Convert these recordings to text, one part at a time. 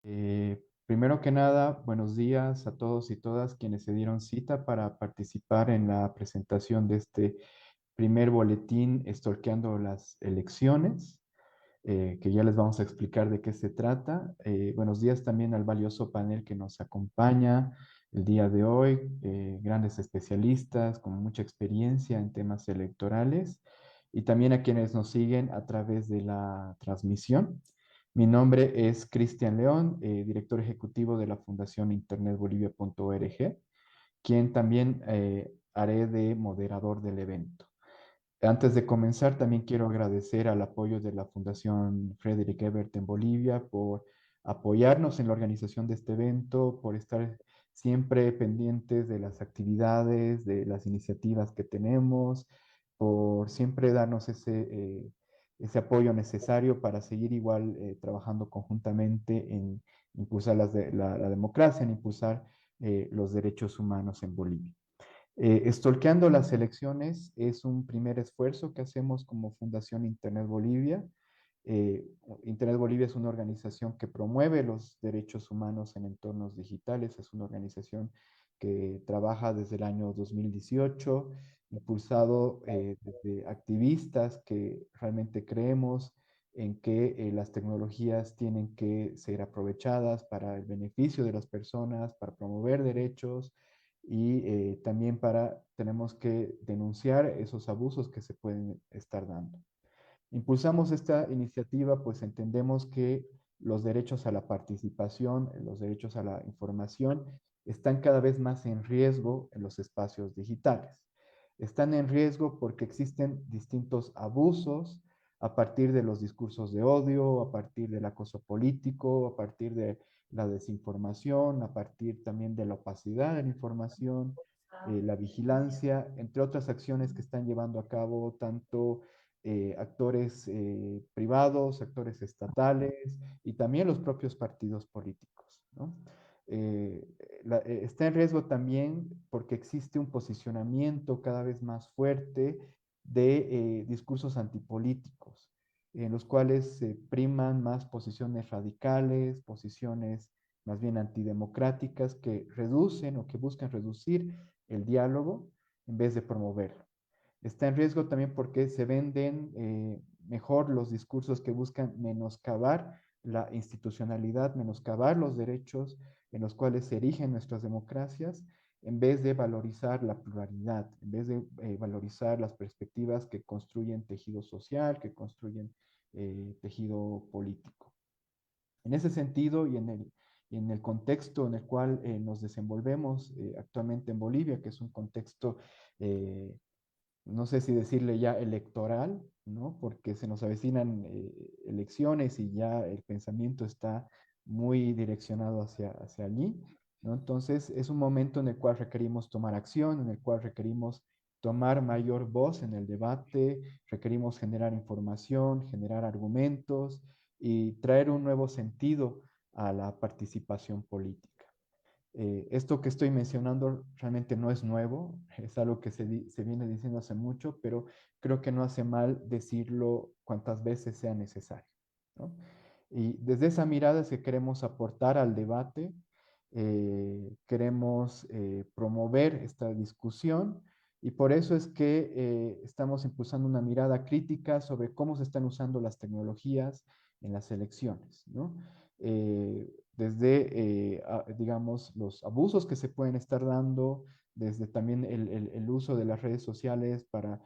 Primero que nada, buenos días a todos y todas quienes se dieron cita para participar en la presentación de este primer boletín Stalkeando las elecciones, que ya les vamos a explicar de qué se trata. Buenos días también al valioso panel que nos acompaña el día de hoy, grandes especialistas con mucha experiencia en temas electorales y también a quienes nos siguen a través de la transmisión. Mi nombre es Cristian León, director ejecutivo de la Fundación internetbolivia.org, quien también haré de moderador del evento. Antes de comenzar, también quiero agradecer al apoyo de la Fundación Frederick Ebert en Bolivia por apoyarnos en la organización de este evento, por estar siempre pendientes de las actividades, de las iniciativas que tenemos, por siempre darnos ese apoyo necesario para seguir igual trabajando conjuntamente en impulsar la democracia, en impulsar los derechos humanos en Bolivia. Stalkeando las elecciones es un primer esfuerzo que hacemos como Fundación Internet Bolivia. Eh, Internet Bolivia es una organización que promueve los derechos humanos en entornos digitales, es una organización que trabaja desde el año 2018, impulsado desde activistas que realmente creemos en que las tecnologías tienen que ser aprovechadas para el beneficio de las personas, para promover derechos y también tenemos que denunciar esos abusos que se pueden estar dando. Impulsamos esta iniciativa, pues entendemos que los derechos a la participación, los derechos a la información, están cada vez más en riesgo en los espacios digitales. Están en riesgo porque existen distintos abusos a partir de los discursos de odio, a partir del acoso político, a partir de la desinformación, a partir también de la opacidad de la información, la vigilancia, entre otras acciones que están llevando a cabo tanto actores privados, actores estatales y también los propios partidos políticos, ¿no? Está en riesgo también porque existe un posicionamiento cada vez más fuerte de discursos antipolíticos, en los cuales se priman más posiciones radicales, posiciones más bien antidemocráticas que reducen o que buscan reducir el diálogo en vez de promoverlo. Está en riesgo también porque se venden mejor los discursos que buscan menoscabar la institucionalidad, menoscabar los derechos en los cuales se erigen nuestras democracias, en vez de valorizar la pluralidad, en vez de valorizar las perspectivas que construyen tejido social, que construyen tejido político. En ese sentido en el contexto en el cual nos desenvolvemos actualmente en Bolivia, que es un contexto eh, no sé si decirle ya electoral, ¿no? Porque se nos avecinan elecciones y ya el pensamiento está muy direccionado hacia allí, ¿no? Entonces es un momento en el cual requerimos tomar acción, en el cual requerimos tomar mayor voz en el debate, requerimos generar información, generar argumentos y traer un nuevo sentido a la participación política. Esto que estoy mencionando realmente no es nuevo, es algo que se viene diciendo hace mucho, pero creo que no hace mal decirlo cuantas veces sea necesario, ¿no? Y desde esa mirada es que queremos aportar al debate, queremos promover esta discusión y por eso es que estamos impulsando una mirada crítica sobre cómo se están usando las tecnologías en las elecciones, ¿no? Desde, digamos, los abusos que se pueden estar dando, desde también el uso de las redes sociales para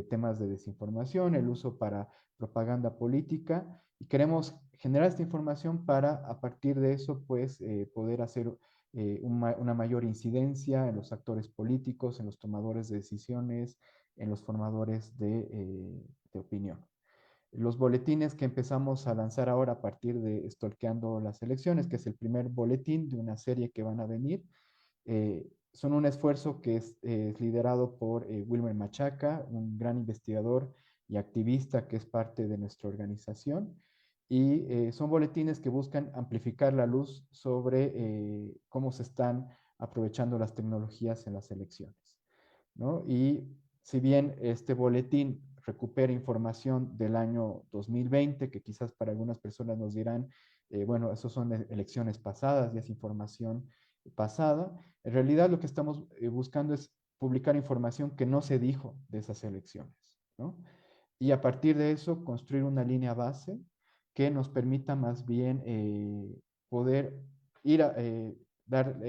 temas de desinformación, el uso para propaganda política, y queremos generar esta información para, a partir de eso, pues, poder hacer una mayor incidencia en los actores políticos, en los tomadores de decisiones, en los formadores de opinión. Los boletines que empezamos a lanzar ahora a partir de Stalkeando las elecciones, que es el primer boletín de una serie que van a venir, son un esfuerzo que es liderado por Wilmer Machaca, un gran investigador y activista que es parte de nuestra organización. Y son boletines que buscan amplificar la luz sobre cómo se están aprovechando las tecnologías en las elecciones, ¿no? Y si bien este boletín recupera información del año 2020, que quizás para algunas personas nos dirán, bueno, eso son elecciones pasadas, ya es información pasada. En realidad lo que estamos buscando es publicar información que no se dijo de esas elecciones, ¿no? Y a partir de eso construir una línea base que nos permita más bien poder ir a dar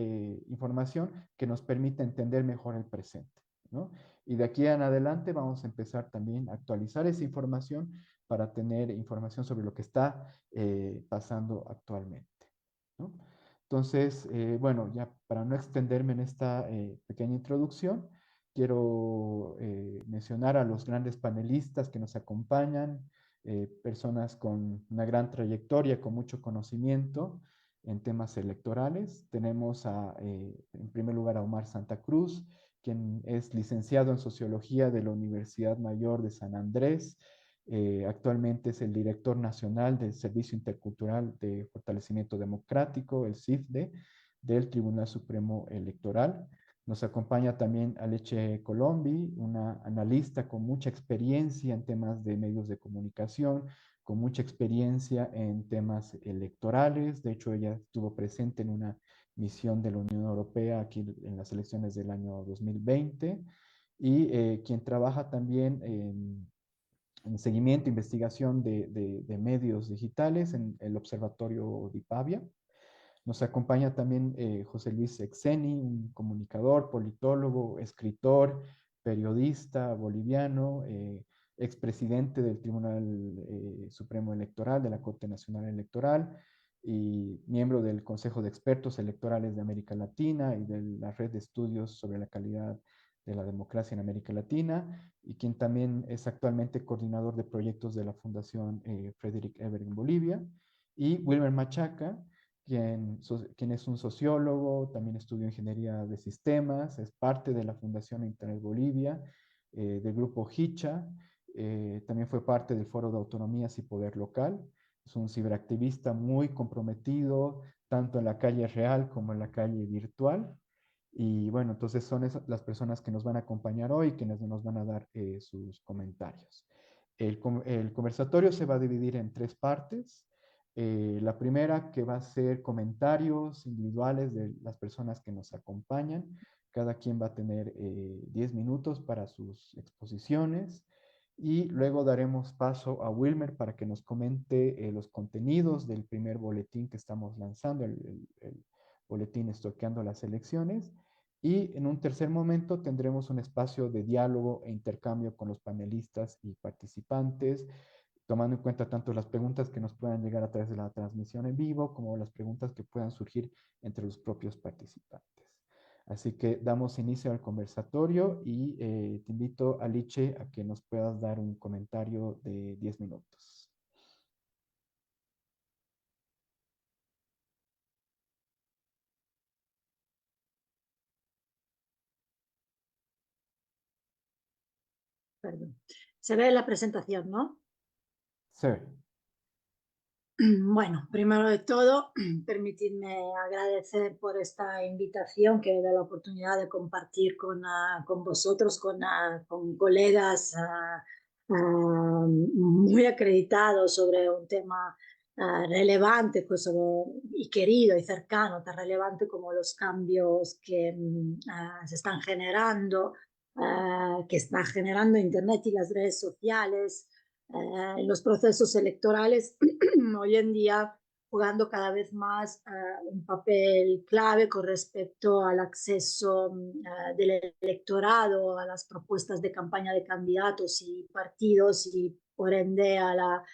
información que nos permita entender mejor el presente, ¿no? Y de aquí en adelante vamos a empezar también a actualizar esa información para tener información sobre lo que está pasando actualmente, ¿no? Entonces, bueno, ya para no extenderme en esta pequeña introducción, quiero mencionar a los grandes panelistas que nos acompañan, personas con una gran trayectoria, con mucho conocimiento en temas electorales. Tenemos en primer lugar a Omar Santa Cruz, quien es licenciado en Sociología de la Universidad Mayor de San Andrés. Actualmente es el director nacional del Servicio Intercultural de Fortalecimiento Democrático, el CIFDE, del Tribunal Supremo Electoral. Nos acompaña también Aleche Colombi, una analista con mucha experiencia en temas de medios de comunicación, con mucha experiencia en temas electorales. De hecho, ella estuvo presente en una misión de la Unión Europea aquí en las elecciones del año 2020 y quien trabaja también en seguimiento, investigación de medios digitales en el Observatorio Dipavia. Nos acompaña también José Luis Exeni, un comunicador, politólogo, escritor, periodista boliviano, expresidente del Tribunal Supremo Electoral, de la Corte Nacional Electoral y miembro del Consejo de Expertos Electorales de América Latina y de la Red de Estudios sobre la Calidad de la Democracia en América Latina, y quien también es actualmente coordinador de proyectos de la Fundación Frederick Ebert en Bolivia, y Wilmer Machaca, quien es un sociólogo, también estudió ingeniería de sistemas, es parte de la Fundación Internet Bolivia, del grupo HICHA, también fue parte del Foro de Autonomías y Poder Local. Es un ciberactivista muy comprometido, tanto en la calle real como en la calle virtual. Y bueno, entonces son las personas que nos van a acompañar hoy, quienes nos van a dar sus comentarios. El conversatorio se va a dividir en tres partes. La primera que va a ser comentarios individuales de las personas que nos acompañan. Cada quien va a tener 10 minutos para sus exposiciones y luego daremos paso a Wilmer para que nos comente los contenidos del primer boletín que estamos lanzando, el boletín Estoqueando las Elecciones. Y en un tercer momento tendremos un espacio de diálogo e intercambio con los panelistas y participantes, tomando en cuenta tanto las preguntas que nos puedan llegar a través de la transmisión en vivo, como las preguntas que puedan surgir entre los propios participantes. Así que damos inicio al conversatorio y te invito, Aliche, a que nos puedas dar un comentario de 10 minutos. Perdón. Se ve la presentación, ¿no? Sí. Bueno, primero de todo, permitidme agradecer por esta invitación que me da la oportunidad de compartir con vosotros, con colegas muy acreditados sobre un tema relevante pues, y querido y cercano, tan relevante como los cambios que se están generando, que está generando Internet y las redes sociales en los procesos electorales hoy en día jugando cada vez más un papel clave con respecto al acceso del electorado a las propuestas de campaña de candidatos y partidos y por ende a la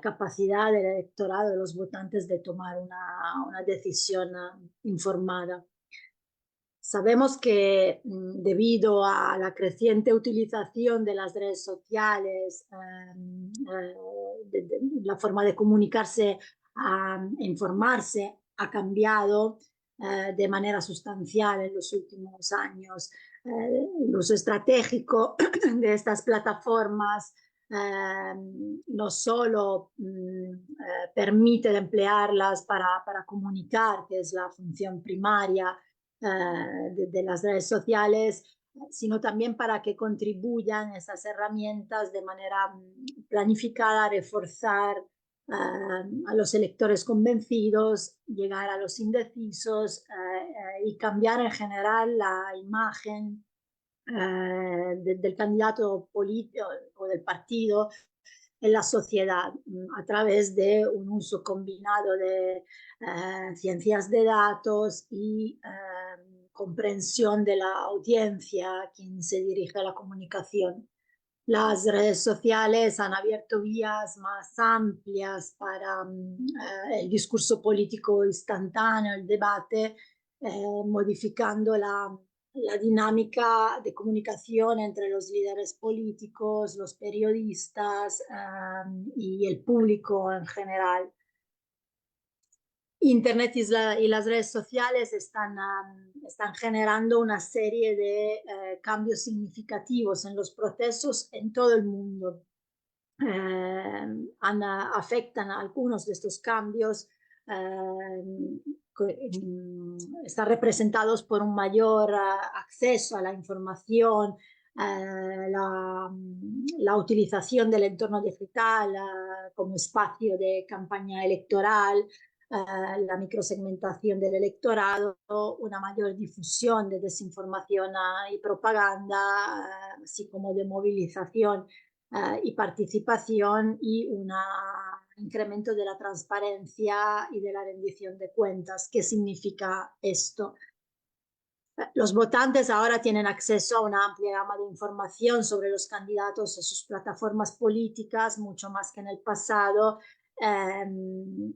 capacidad del electorado, de los votantes, de tomar una decisión informada. Sabemos que debido a la creciente utilización de las redes sociales, la forma de comunicarse e informarse ha cambiado de manera sustancial en los últimos años. El uso estratégico de estas plataformas no solo permite emplearlas para comunicar, que es la función primaria de las redes sociales, sino también para que contribuyan esas herramientas de manera planificada a reforzar a los electores convencidos, llegar a los indecisos y cambiar en general la imagen del candidato político o del partido en la sociedad a través de un uso combinado de ciencias de datos y comprensión de la audiencia a quien se dirige la comunicación. Las redes sociales han abierto vías más amplias para el discurso político instantáneo, el debate, modificando la dinámica de comunicación entre los líderes políticos, los periodistas y el público en general. Internet y las redes sociales están generando una serie de cambios significativos en los procesos en todo el mundo. Afectan a algunos de estos cambios, están representados por un mayor acceso a la información, la utilización del entorno digital como espacio de campaña electoral, la microsegmentación del electorado, una mayor difusión de desinformación y propaganda, así como de movilización y participación y un incremento de la transparencia y de la rendición de cuentas. ¿Qué significa esto? Los votantes ahora tienen acceso a una amplia gama de información sobre los candidatos en sus plataformas políticas, mucho más que en el pasado,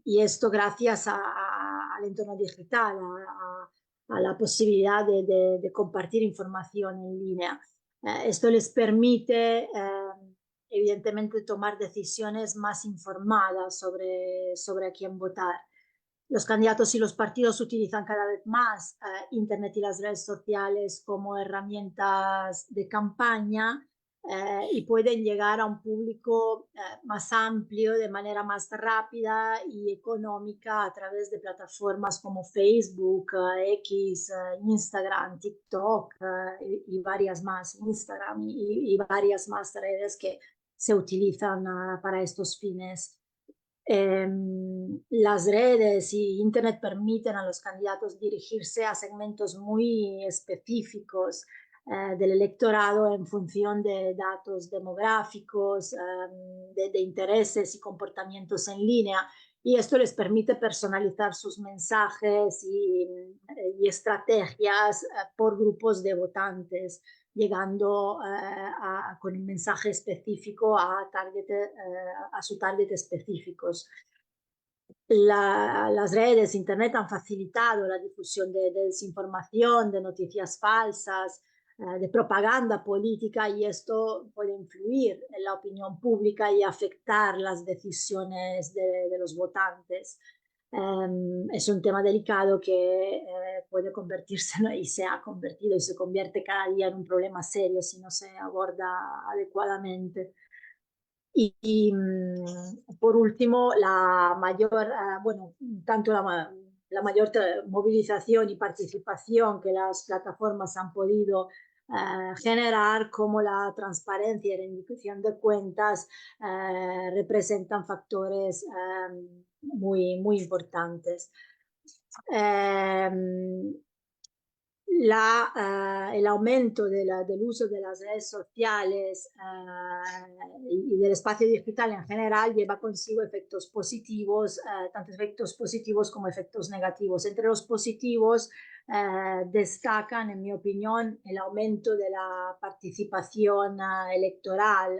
y esto gracias al entorno digital, a la posibilidad de compartir información en línea. Esto les permite, evidentemente, tomar decisiones más informadas sobre a quién votar. Los candidatos y los partidos utilizan cada vez más Internet y las redes sociales como herramientas de campaña y pueden llegar a un público más amplio de manera más rápida y económica a través de plataformas como Facebook, X, Instagram, TikTok y varias más, Instagram y varias más redes que se utilizan para estos fines. Las redes y Internet permiten a los candidatos dirigirse a segmentos muy específicos del electorado en función de datos demográficos, de intereses y comportamientos en línea. Y esto les permite personalizar sus mensajes y estrategias por grupos de votantes, llegando con un mensaje específico a su target específicos. Las redes, Internet han facilitado la difusión de desinformación, de noticias falsas, de propaganda política, y esto puede influir en la opinión pública y afectar las decisiones de los votantes. Es un tema delicado que puede convertirse, ¿no? Y se ha convertido y se convierte cada día en un problema serio si no se aborda adecuadamente. Por último, la mayor, bueno, tanto la mayor movilización y participación que las plataformas han podido generar, como la transparencia y rendición de cuentas, representan factores muy importantes. El aumento del uso de las redes sociales y del espacio digital en general lleva consigo efectos positivos, tanto efectos positivos como efectos negativos. Entre los positivos destacan, en mi opinión, el aumento de la participación electoral,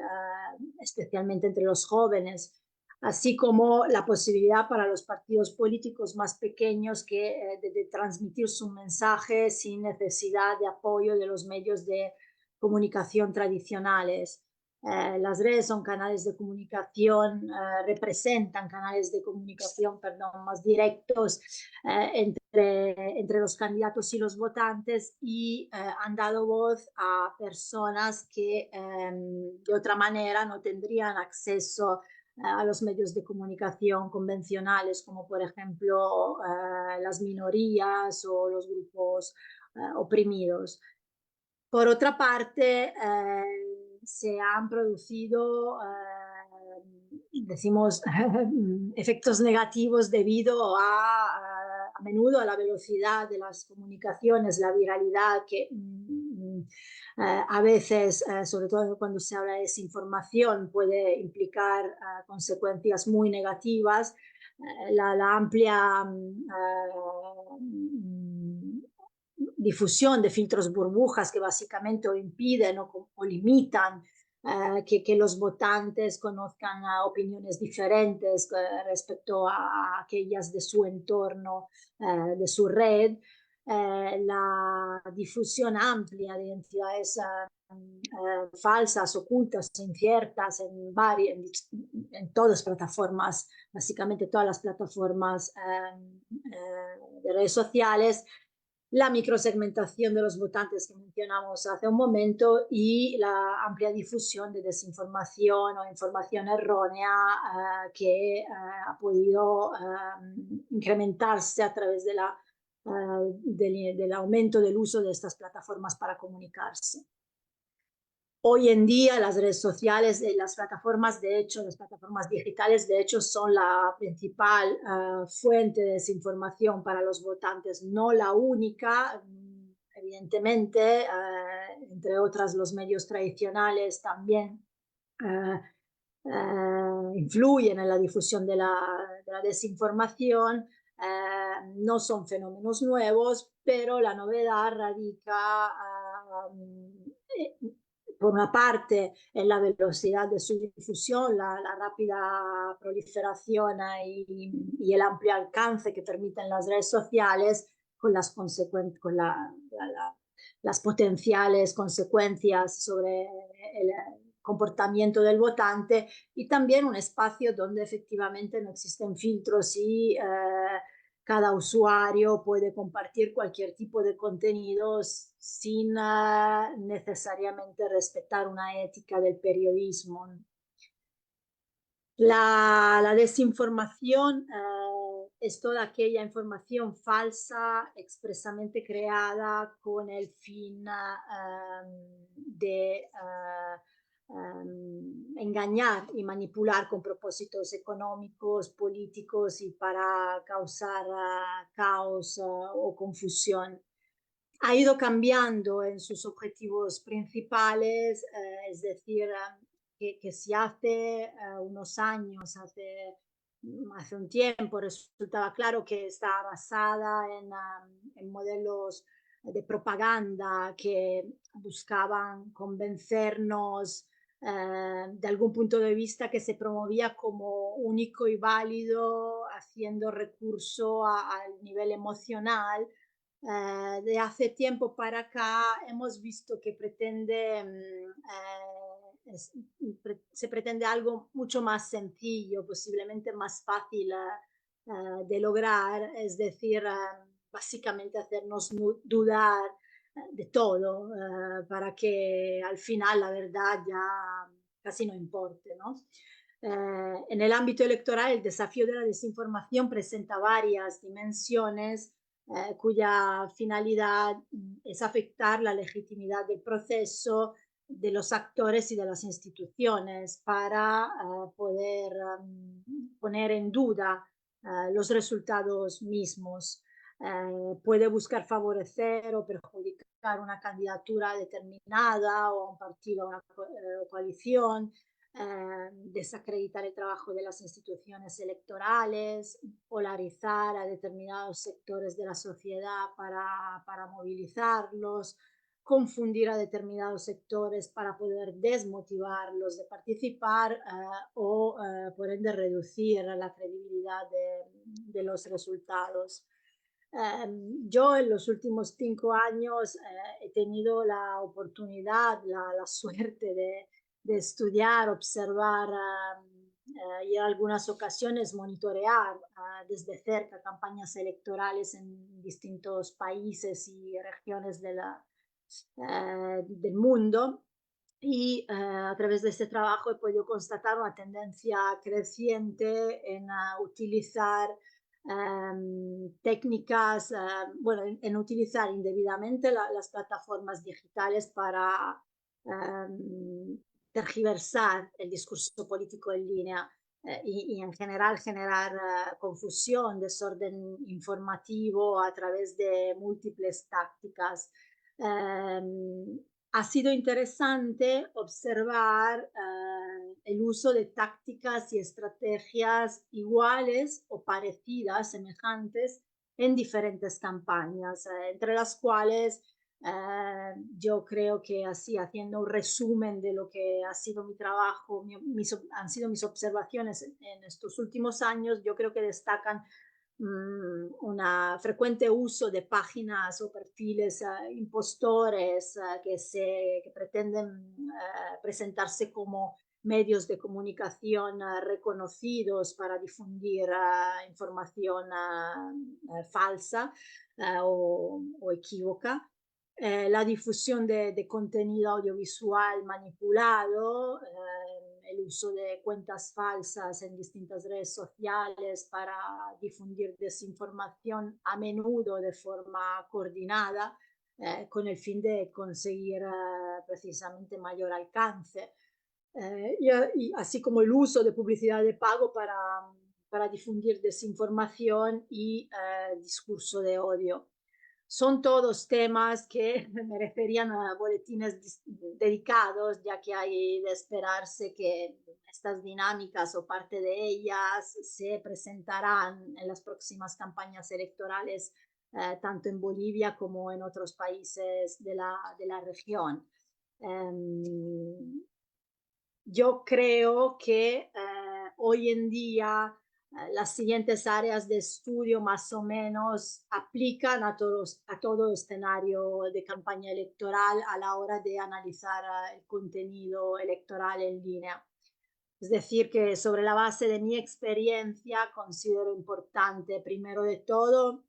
especialmente entre los jóvenes, así como la posibilidad para los partidos políticos más pequeños de transmitir su mensaje sin necesidad de apoyo de los medios de comunicación tradicionales. Las redes son canales de comunicación, representan canales de comunicación, perdón, más directos entre los candidatos y los votantes, y han dado voz a personas que de otra manera no tendrían acceso a los medios de comunicación convencionales, como por ejemplo las minorías o los grupos oprimidos. Por otra parte, se han producido, decimos, efectos negativos debido a menudo a la velocidad de las comunicaciones, la viralidad que a veces, sobre todo cuando se habla de desinformación, puede implicar consecuencias muy negativas. La amplia difusión de filtros burbujas que básicamente o impiden o limitan que los votantes conozcan opiniones diferentes respecto a aquellas de su entorno, de su red. La difusión amplia de identidades falsas, ocultas, inciertas en todas las plataformas, básicamente todas las plataformas de redes sociales, la microsegmentación de los votantes que mencionamos hace un momento y la amplia difusión de desinformación o información errónea que ha podido incrementarse a través del aumento del uso de estas plataformas para comunicarse. Hoy en día las redes sociales, las plataformas digitales, de hecho, son la principal fuente de desinformación para los votantes, no la única. Evidentemente, entre otras, los medios tradicionales también influyen en la difusión de la desinformación. No son fenómenos nuevos, pero la novedad radica por una parte en la velocidad de su difusión, la rápida proliferación y el amplio alcance que permiten las redes sociales, con las potenciales consecuencias sobre el comportamiento del votante, y también un espacio donde efectivamente no existen filtros y cada usuario puede compartir cualquier tipo de contenidos sin necesariamente respetar una ética del periodismo. La desinformación es toda aquella información falsa expresamente creada con el fin de engañar y manipular con propósitos económicos, políticos y para causar caos o confusión. Ha ido cambiando en sus objetivos principales, es decir, que si hace unos años, hace un tiempo, resultaba claro que estaba basada en modelos de propaganda que buscaban convencernos de algún punto de vista que se promovía como único y válido, haciendo recurso al nivel emocional. De hace tiempo para acá hemos visto que se pretende algo mucho más sencillo, posiblemente más fácil de lograr, es decir, básicamente hacernos dudar de todo para que al final la verdad ya casi no importe, ¿no? En el ámbito electoral, el desafío de la desinformación presenta varias dimensiones cuya finalidad es afectar la legitimidad del proceso, de los actores y de las instituciones para poder poner en duda los resultados mismos. Puede buscar favorecer o perjudicar una candidatura determinada o a un partido o una coalición, desacreditar el trabajo de las instituciones electorales, polarizar a determinados sectores de la sociedad para movilizarlos, confundir a determinados sectores para poder desmotivarlos de participar o por ende reducir la credibilidad de los resultados. Yo en los últimos 5 años he tenido la oportunidad, la suerte de estudiar, observar y en algunas ocasiones monitorear desde cerca campañas electorales en distintos países y regiones del mundo. Y a través de este trabajo he podido constatar una tendencia creciente en utilizar técnicas, bueno, en utilizar indebidamente las plataformas digitales para tergiversar el discurso político en línea y en general generar confusión, desorden informativo a través de múltiples tácticas. Em, Ha sido interesante observar el uso de tácticas y estrategias iguales o parecidas, semejantes, en diferentes campañas, entre las cuales yo creo que así, haciendo un resumen de lo que ha sido mi trabajo, han sido mis observaciones en estos últimos años, yo creo que destacan un frecuente uso de páginas o perfiles impostores que pretenden presentarse como medios de comunicación reconocidos para difundir información falsa o equívoca. La difusión de contenido audiovisual manipulado, el uso de cuentas falsas en distintas redes sociales para difundir desinformación a menudo de forma coordinada, con el fin de conseguir precisamente mayor alcance. Y así como el uso de publicidad de pago para difundir desinformación y discurso de odio. Son todos temas que merecerían boletines dedicados, ya que hay de esperarse que estas dinámicas o parte de ellas se presentarán en las próximas campañas electorales, tanto en Bolivia como en otros países de la región. Yo creo que hoy en día las siguientes áreas de estudio más o menos aplican a todo escenario de campaña electoral a la hora de analizar el contenido electoral en línea. Es decir, que sobre la base de mi experiencia considero importante, primero de todo,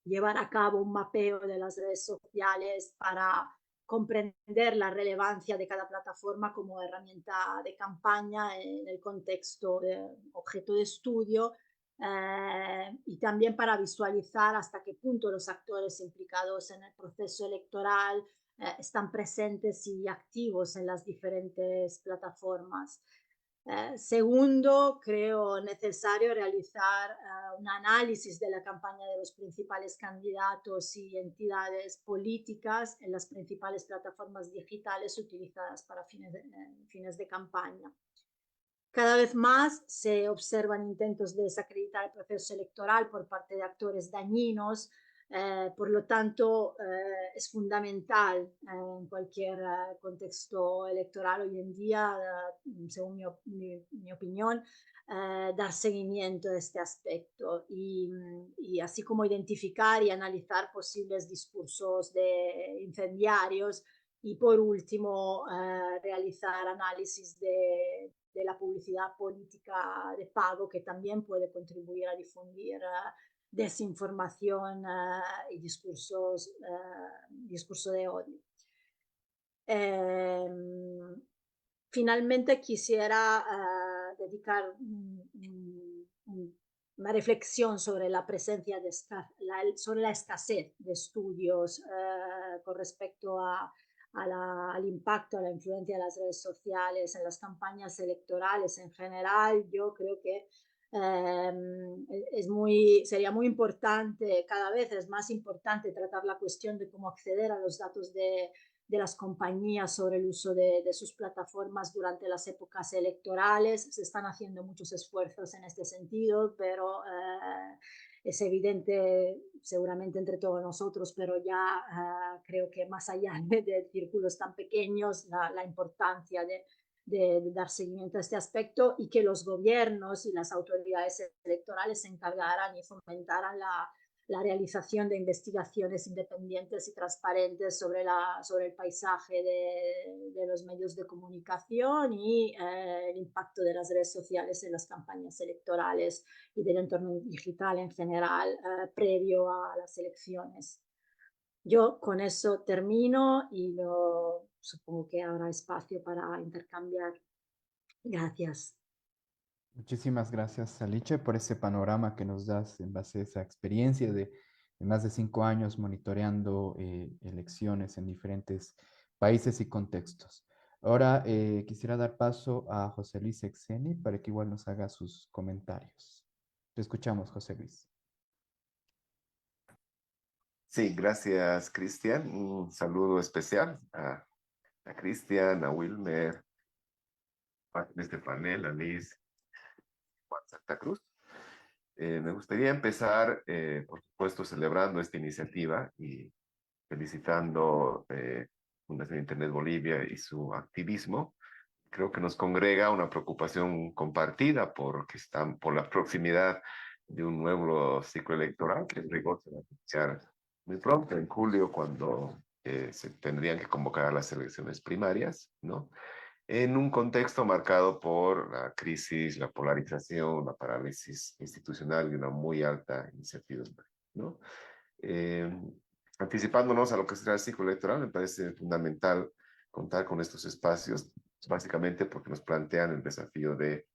llevar a cabo un mapeo de las redes sociales para comprender la relevancia de cada plataforma como herramienta de campaña en el contexto de objeto de estudio, y también para visualizar hasta qué punto los actores implicados en el proceso electoral están presentes y activos en las diferentes plataformas. Segundo, creo necesario realizar un análisis de la campaña de los principales candidatos y entidades políticas en las principales plataformas digitales utilizadas para fines de campaña. Cada vez más se observan intentos de desacreditar el proceso electoral por parte de actores dañinos. Por lo tanto, es fundamental en cualquier contexto electoral hoy en día, según mi opinión, dar seguimiento a este aspecto y así como identificar y analizar posibles discursos de incendiarios y por último realizar análisis de la publicidad política de pago que también puede contribuir a difundir desinformación y discurso de odio. Finalmente quisiera dedicar una reflexión sobre la presencia sobre la escasez de estudios con respecto al impacto, a la influencia de las redes sociales en las campañas electorales en general. Yo creo que sería muy importante, cada vez es más importante tratar la cuestión de cómo acceder a los datos de las compañías sobre el uso de sus plataformas durante las épocas electorales. Se están haciendo muchos esfuerzos en este sentido, pero es evidente, seguramente entre todos nosotros, pero ya creo que más allá de círculos tan pequeños, la importancia de dar seguimiento a este aspecto y que los gobiernos y las autoridades electorales se encargaran y fomentaran la realización de investigaciones independientes y transparentes sobre el paisaje de los medios de comunicación y el impacto de las redes sociales en las campañas electorales y del entorno digital en general previo a las elecciones. Yo con eso termino y supongo que habrá espacio para intercambiar. Gracias. Muchísimas gracias, Saliche, por ese panorama que nos das en base a esa experiencia de más de 5 años monitoreando elecciones en diferentes países y contextos. Ahora quisiera dar paso a José Luis Exeni para que igual nos haga sus comentarios. Te escuchamos, José Luis. Sí, gracias, Cristian. Un saludo especial a Cristian, a Wilmer, en este panel, a Liz, Juan Santa Cruz. Me gustaría empezar, por supuesto, celebrando esta iniciativa y felicitando Fundación Internet Bolivia y su activismo. Creo que nos congrega una preocupación compartida porque están por la proximidad de un nuevo ciclo electoral que en rigor se va a iniciar muy pronto, en julio, cuando se tendrían que convocar a las elecciones primarias, ¿no? En un contexto marcado por la crisis, la polarización, la parálisis institucional y una muy alta incertidumbre, ¿no? Eh, Anticipándonos a lo que será el ciclo electoral, me parece fundamental contar con estos espacios, básicamente porque nos plantean el desafío de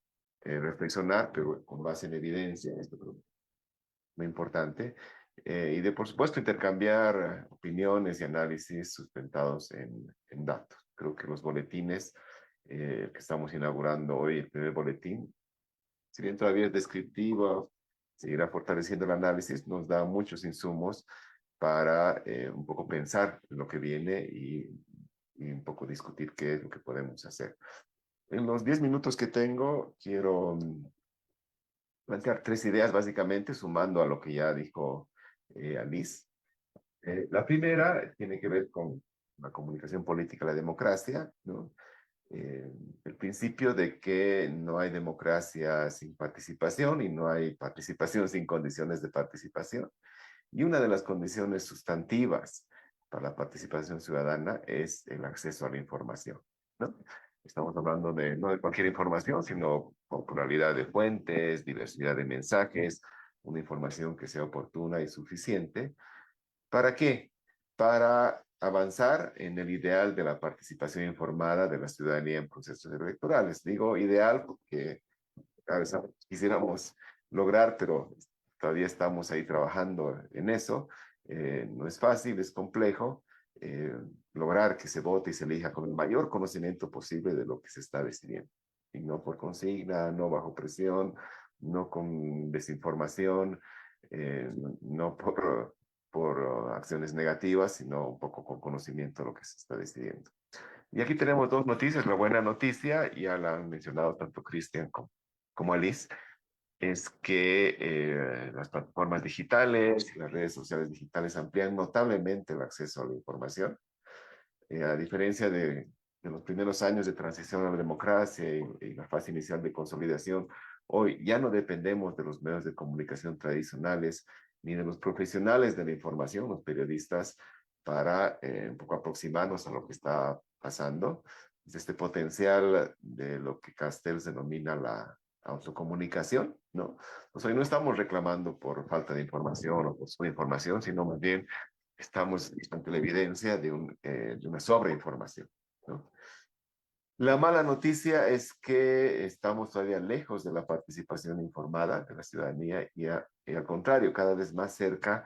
reflexionar, pero con base en evidencia, esto creo que es muy importante, y de, por supuesto, intercambiar opiniones y análisis sustentados en datos. Creo que los boletines que estamos inaugurando hoy, el primer boletín, si bien todavía es descriptivo, seguirá fortaleciendo el análisis, nos da muchos insumos para un poco pensar en lo que viene y un poco discutir qué es lo que podemos hacer. En los 10 minutos que tengo, quiero plantear 3 ideas básicamente, sumando a lo que ya dijo Alice. La primera tiene que ver con la comunicación política, la democracia, ¿no? Eh, el principio de que no hay democracia sin participación y no hay participación sin condiciones de participación. Y una de las condiciones sustantivas para la participación ciudadana es el acceso a la información, ¿no? Estamos hablando de no de cualquier información, sino con pluralidad de fuentes, diversidad de mensajes, una información que sea oportuna y suficiente. ¿Para qué? Para avanzar en el ideal de la participación informada de la ciudadanía en procesos electorales. Digo ideal porque a veces quisiéramos lograr, pero todavía estamos ahí trabajando en eso. No es fácil, es complejo eh, lograr que se vote y se elija con el mayor conocimiento posible de lo que se está decidiendo. Y no por consigna, no bajo presión, no con desinformación, no por acciones negativas, sino un poco con conocimiento de lo que se está decidiendo. Y aquí tenemos dos noticias. La buena noticia, ya la han mencionado tanto Cristian como Alice, es que las plataformas digitales y las redes sociales digitales amplían notablemente el acceso a la información. A diferencia de los primeros años de transición a la democracia y la fase inicial de consolidación, hoy ya no dependemos de los medios de comunicación tradicionales ni de los profesionales de la información, los periodistas, para un poco aproximarnos a lo que está pasando. Es este potencial de lo que Castells denomina la autocomunicación, ¿no? Pues hoy no estamos reclamando por falta de información o por su información, sino más bien estamos ante la evidencia de una sobreinformación, ¿no? La mala noticia es que estamos todavía lejos de la participación informada de la ciudadanía y al contrario, cada vez más cerca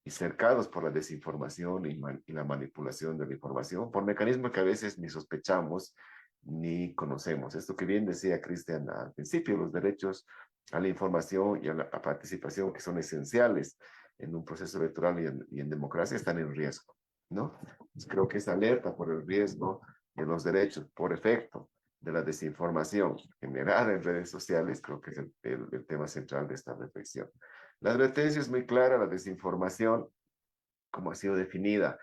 y cercados por la desinformación y la manipulación de la información, por mecanismos que a veces ni sospechamos ni conocemos. Esto que bien decía Cristian al principio, los derechos a la información y a la participación que son esenciales en un proceso electoral y en democracia están en riesgo, ¿no? Pues creo que esa alerta por el riesgo de los derechos por efecto de la desinformación generada en redes sociales, creo que es el tema central de esta reflexión. La advertencia es muy clara, la desinformación, como ha sido definida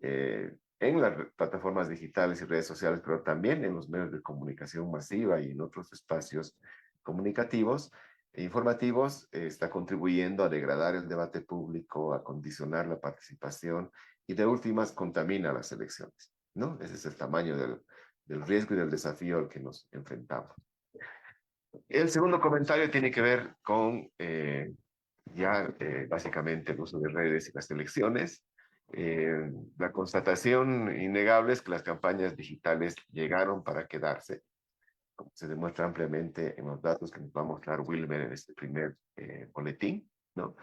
en las plataformas digitales y redes sociales, pero también en los medios de comunicación masiva y en otros espacios comunicativos e informativos, está contribuyendo a degradar el debate público, a condicionar la participación y de últimas contamina las elecciones, ¿no? Ese es el tamaño del riesgo y del desafío al que nos enfrentamos. El segundo comentario tiene que ver con básicamente el uso de redes y las elecciones. La constatación innegable es que las campañas digitales llegaron para quedarse. como se demuestra ampliamente en los datos que nos va a mostrar Wilmer en este primer boletín, ¿no?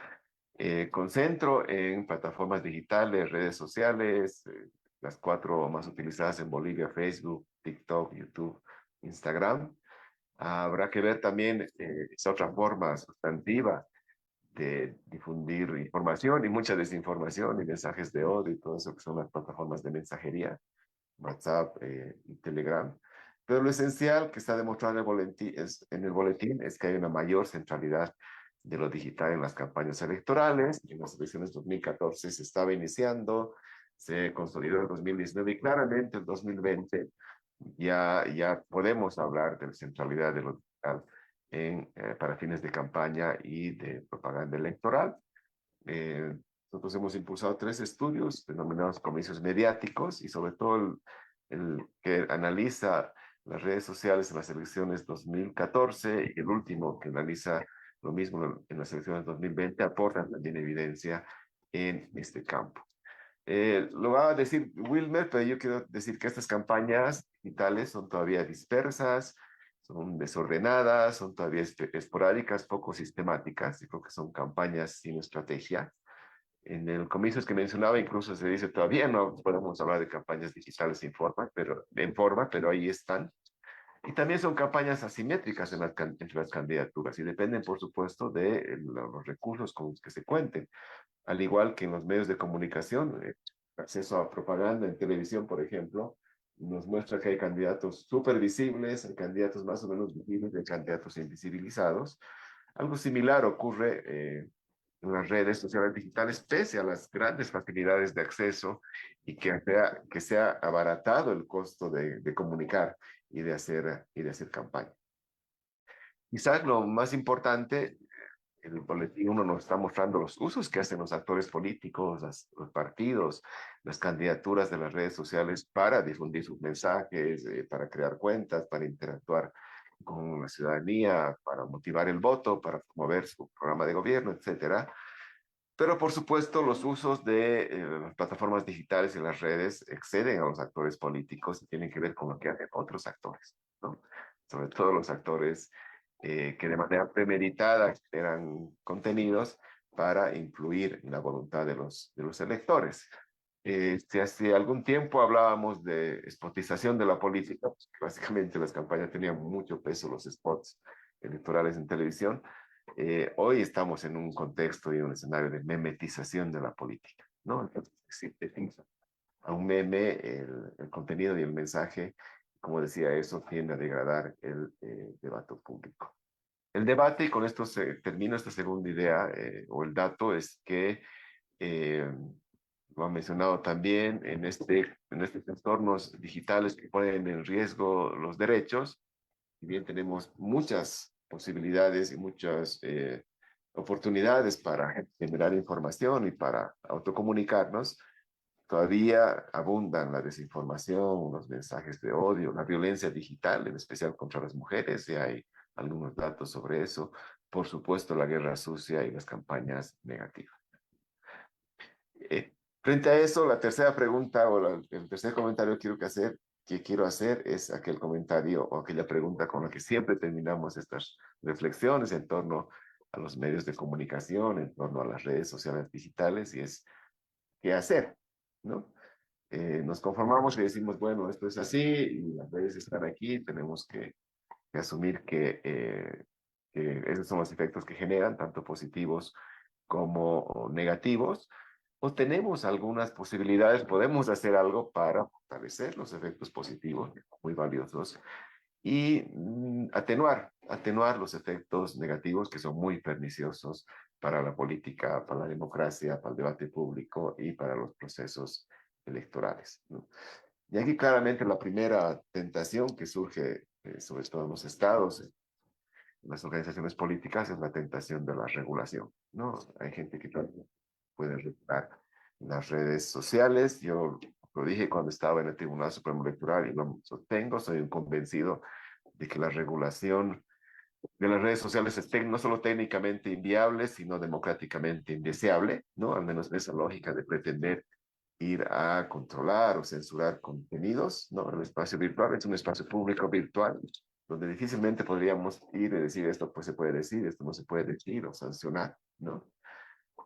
Concentro en plataformas digitales, redes sociales, las 4 más utilizadas en Bolivia: Facebook, TikTok, YouTube, Instagram. Habrá que ver también esa otra forma sustantiva de difundir información y mucha desinformación y mensajes de odio y todo eso que son las plataformas de mensajería, WhatsApp y Telegram. Pero lo esencial que está demostrado en el boletín es que hay una mayor centralidad de lo digital en las campañas electorales. En las elecciones 2014 se estaba iniciando, se consolidó en 2019 y claramente en 2020 ya podemos hablar de la centralidad de lo digital para fines de campaña y de propaganda electoral. Nosotros hemos impulsado 3 estudios denominados comicios mediáticos y sobre todo el que analiza las redes sociales en las elecciones 2014 y el último que analiza lo mismo en las elecciones 2020 aportan también evidencia en este campo. Lo va a decir Wilmer, pero yo quiero decir que estas campañas digitales son todavía dispersas, son desordenadas, son todavía esporádicas, poco sistemáticas. Yo creo que son campañas sin estrategia. En el comicio que mencionaba, incluso se dice todavía no podemos hablar de campañas digitales en forma, pero ahí están. Y también son campañas asimétricas entre las candidaturas y dependen, por supuesto, de los recursos con los que se cuenten. Al igual que en los medios de comunicación, acceso a propaganda en televisión, por ejemplo, nos muestra que hay candidatos súper visibles, hay candidatos más o menos visibles, hay candidatos invisibilizados. Algo similar ocurre en las redes sociales digitales, pese a las grandes facilidades de acceso y que sea abaratado el costo de comunicar y de hacer campaña. Quizás lo más importante, el boletín uno nos está mostrando los usos que hacen los actores políticos, los partidos, las candidaturas de las redes sociales para difundir sus mensajes, para crear cuentas, para interactuar con la ciudadanía, para motivar el voto, para promover su programa de gobierno, etcétera. Pero por supuesto, los usos de las plataformas digitales y las redes exceden a los actores políticos y tienen que ver con lo que hacen otros actores, ¿no? Sobre todo los actores que de manera premeditada generan contenidos para influir en la voluntad de los electores. Si hace algún tiempo hablábamos de spotización de la política, pues, básicamente las campañas tenían mucho peso, los spots electorales en televisión. Hoy estamos en un contexto y un escenario de memetización de la política, ¿no? Entonces, a un meme, el contenido y el mensaje, como decía, eso tiende a degradar el debate público. El debate, y con esto se termina esta segunda idea, o el dato, es que, lo han mencionado también, en estos entornos digitales que ponen en riesgo los derechos, si bien tenemos muchas posibilidades y muchas oportunidades para generar información y para autocomunicarnos, todavía abundan la desinformación, los mensajes de odio, la violencia digital, en especial contra las mujeres, y hay algunos datos sobre eso. Por supuesto, la guerra sucia y las campañas negativas. Frente a eso, la tercera pregunta o el tercer comentario que quiero hacer es aquel comentario o aquella pregunta con la que siempre terminamos estas reflexiones en torno a los medios de comunicación, en torno a las redes sociales digitales, y es ¿qué hacer? ¿No? Nos conformamos y decimos, bueno, esto es así y las redes están aquí, tenemos que asumir que esos son los efectos que generan, tanto positivos como negativos, o tenemos algunas posibilidades, podemos hacer algo para fortalecer los efectos positivos, muy valiosos, y atenuar los efectos negativos que son muy perniciosos para la política, para la democracia, para el debate público y para los procesos electorales, ¿no? Y aquí claramente la primera tentación que surge, sobre todo en los estados, en las organizaciones políticas, es la tentación de la regulación, ¿no? Hay gente que también puede regular las redes sociales. Yo lo dije cuando estaba en el Tribunal Supremo Electoral y lo sostengo, soy un convencido de que la regulación de las redes sociales es no solo técnicamente inviable, sino democráticamente indeseable, ¿no? Al menos esa lógica de pretender ir a controlar o censurar contenidos, ¿no? El espacio virtual es un espacio público virtual donde difícilmente podríamos ir y decir esto pues se puede decir, esto no se puede decir o sancionar, ¿no?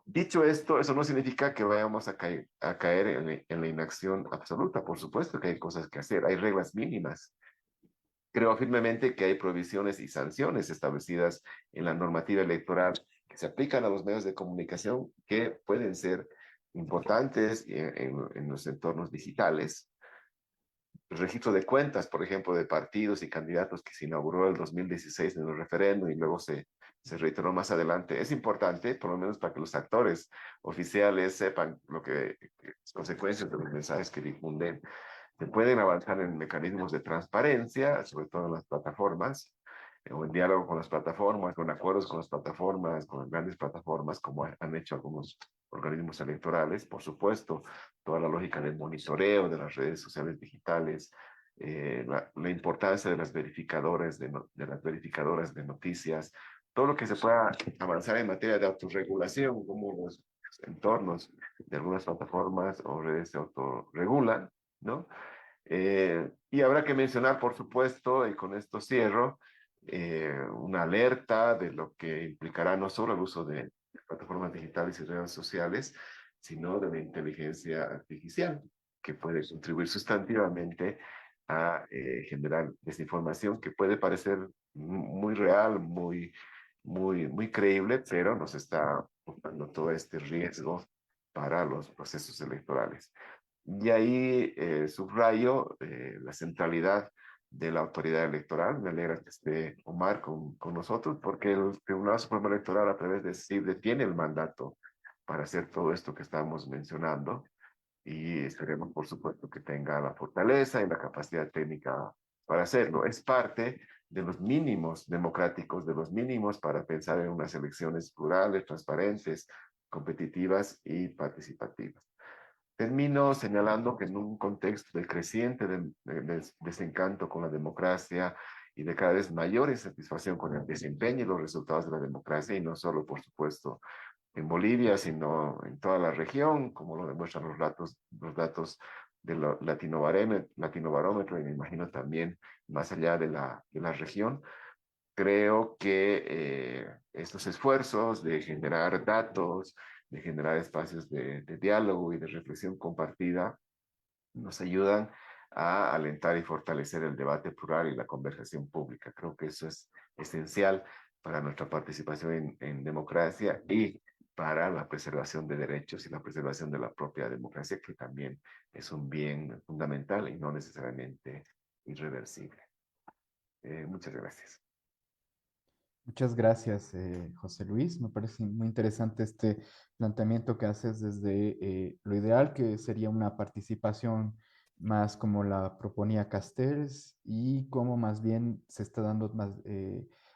Dicho esto, eso no significa que vayamos a caer en la inacción absoluta. Por supuesto que hay cosas que hacer, hay reglas mínimas. Creo firmemente que hay provisiones y sanciones establecidas en la normativa electoral que se aplican a los medios de comunicación que pueden ser importantes en los entornos digitales. El registro de cuentas, por ejemplo, de partidos y candidatos que se inauguró en el 2016 en el referéndum y luego se reiteró más adelante, es importante, por lo menos para que los actores oficiales sepan las consecuencias de los mensajes que difunden. Se pueden avanzar en mecanismos de transparencia, sobre todo en las plataformas, o en diálogo con las plataformas, con acuerdos con las plataformas, con grandes plataformas, como han hecho algunos organismos electorales. Por supuesto, toda la lógica del monitoreo de las redes sociales digitales, la importancia de las las verificadoras de noticias, todo lo que se pueda avanzar en materia de autorregulación, como los entornos de algunas plataformas o redes se autorregulan, ¿no? Y habrá que mencionar, por supuesto, y con esto cierro, una alerta de lo que implicará no solo el uso de plataformas digitales y redes sociales, sino de la inteligencia artificial, que puede contribuir sustantivamente a generar desinformación que puede parecer muy real, muy creíble, pero nos está dando todo este riesgo para los procesos electorales. Y ahí subrayo la centralidad de la autoridad electoral. Me alegra que esté Omar con nosotros, porque el Tribunal Supremo Electoral, a través de CIBDE, tiene el mandato para hacer todo esto que estamos mencionando. Y esperemos, por supuesto, que tenga la fortaleza y la capacidad técnica para hacerlo. Es parte de los mínimos democráticos, de los mínimos para pensar en unas elecciones plurales, transparentes, competitivas y participativas. Termino señalando que en un contexto de creciente desencanto con la democracia y de cada vez mayor insatisfacción con el desempeño y los resultados de la democracia, y no solo, por supuesto, en Bolivia, sino en toda la región, como lo demuestran los datos del Latinobarómetro, y me imagino también más allá de la región. Creo que estos esfuerzos de generar datos, de generar espacios de diálogo y de reflexión compartida, nos ayudan a alentar y fortalecer el debate plural y la conversación pública. Creo que eso es esencial para nuestra participación en democracia y para la preservación de derechos y la preservación de la propia democracia, que también es un bien fundamental y no necesariamente irreversible. Muchas gracias. Muchas gracias, José Luis. Me parece muy interesante este planteamiento que haces desde lo ideal, que sería una participación más como la proponía Castells y cómo más bien se está dando más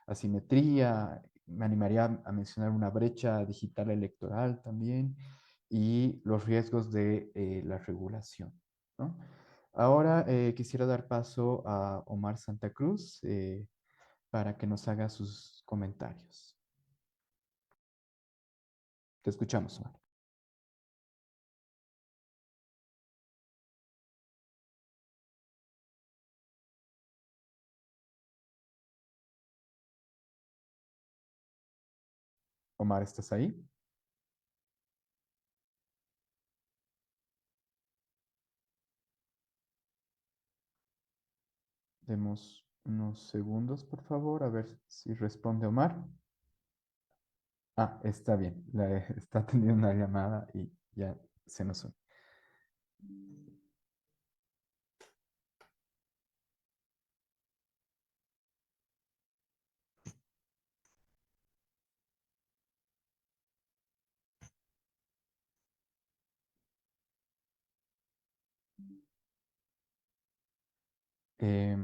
asimetría. Me animaría a mencionar una brecha digital electoral también y los riesgos de la regulación, ¿no? Ahora quisiera dar paso a Omar Santa Cruz. Para que nos haga sus comentarios. Te escuchamos, Omar. Omar, ¿estás ahí? Demos unos segundos, por favor, a ver si responde Omar. Ah, está bien. Está teniendo una llamada y ya se nos une. Eh,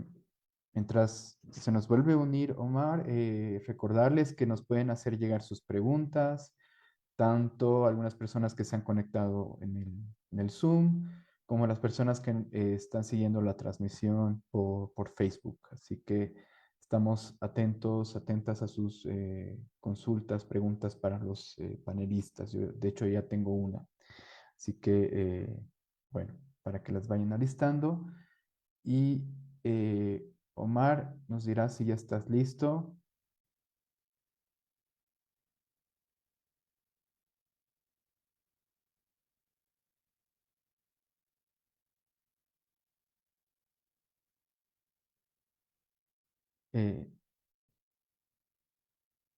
Mientras se nos vuelve a unir Omar, recordarles que nos pueden hacer llegar sus preguntas, tanto algunas personas que se han conectado en el Zoom, como las personas que están siguiendo la transmisión por Facebook. Así que estamos atentos, atentas a sus consultas, preguntas para los panelistas. Yo, de hecho, ya tengo una. Así que, bueno, para que las vayan alistando. Y Omar, nos dirás si ya estás listo. Eh,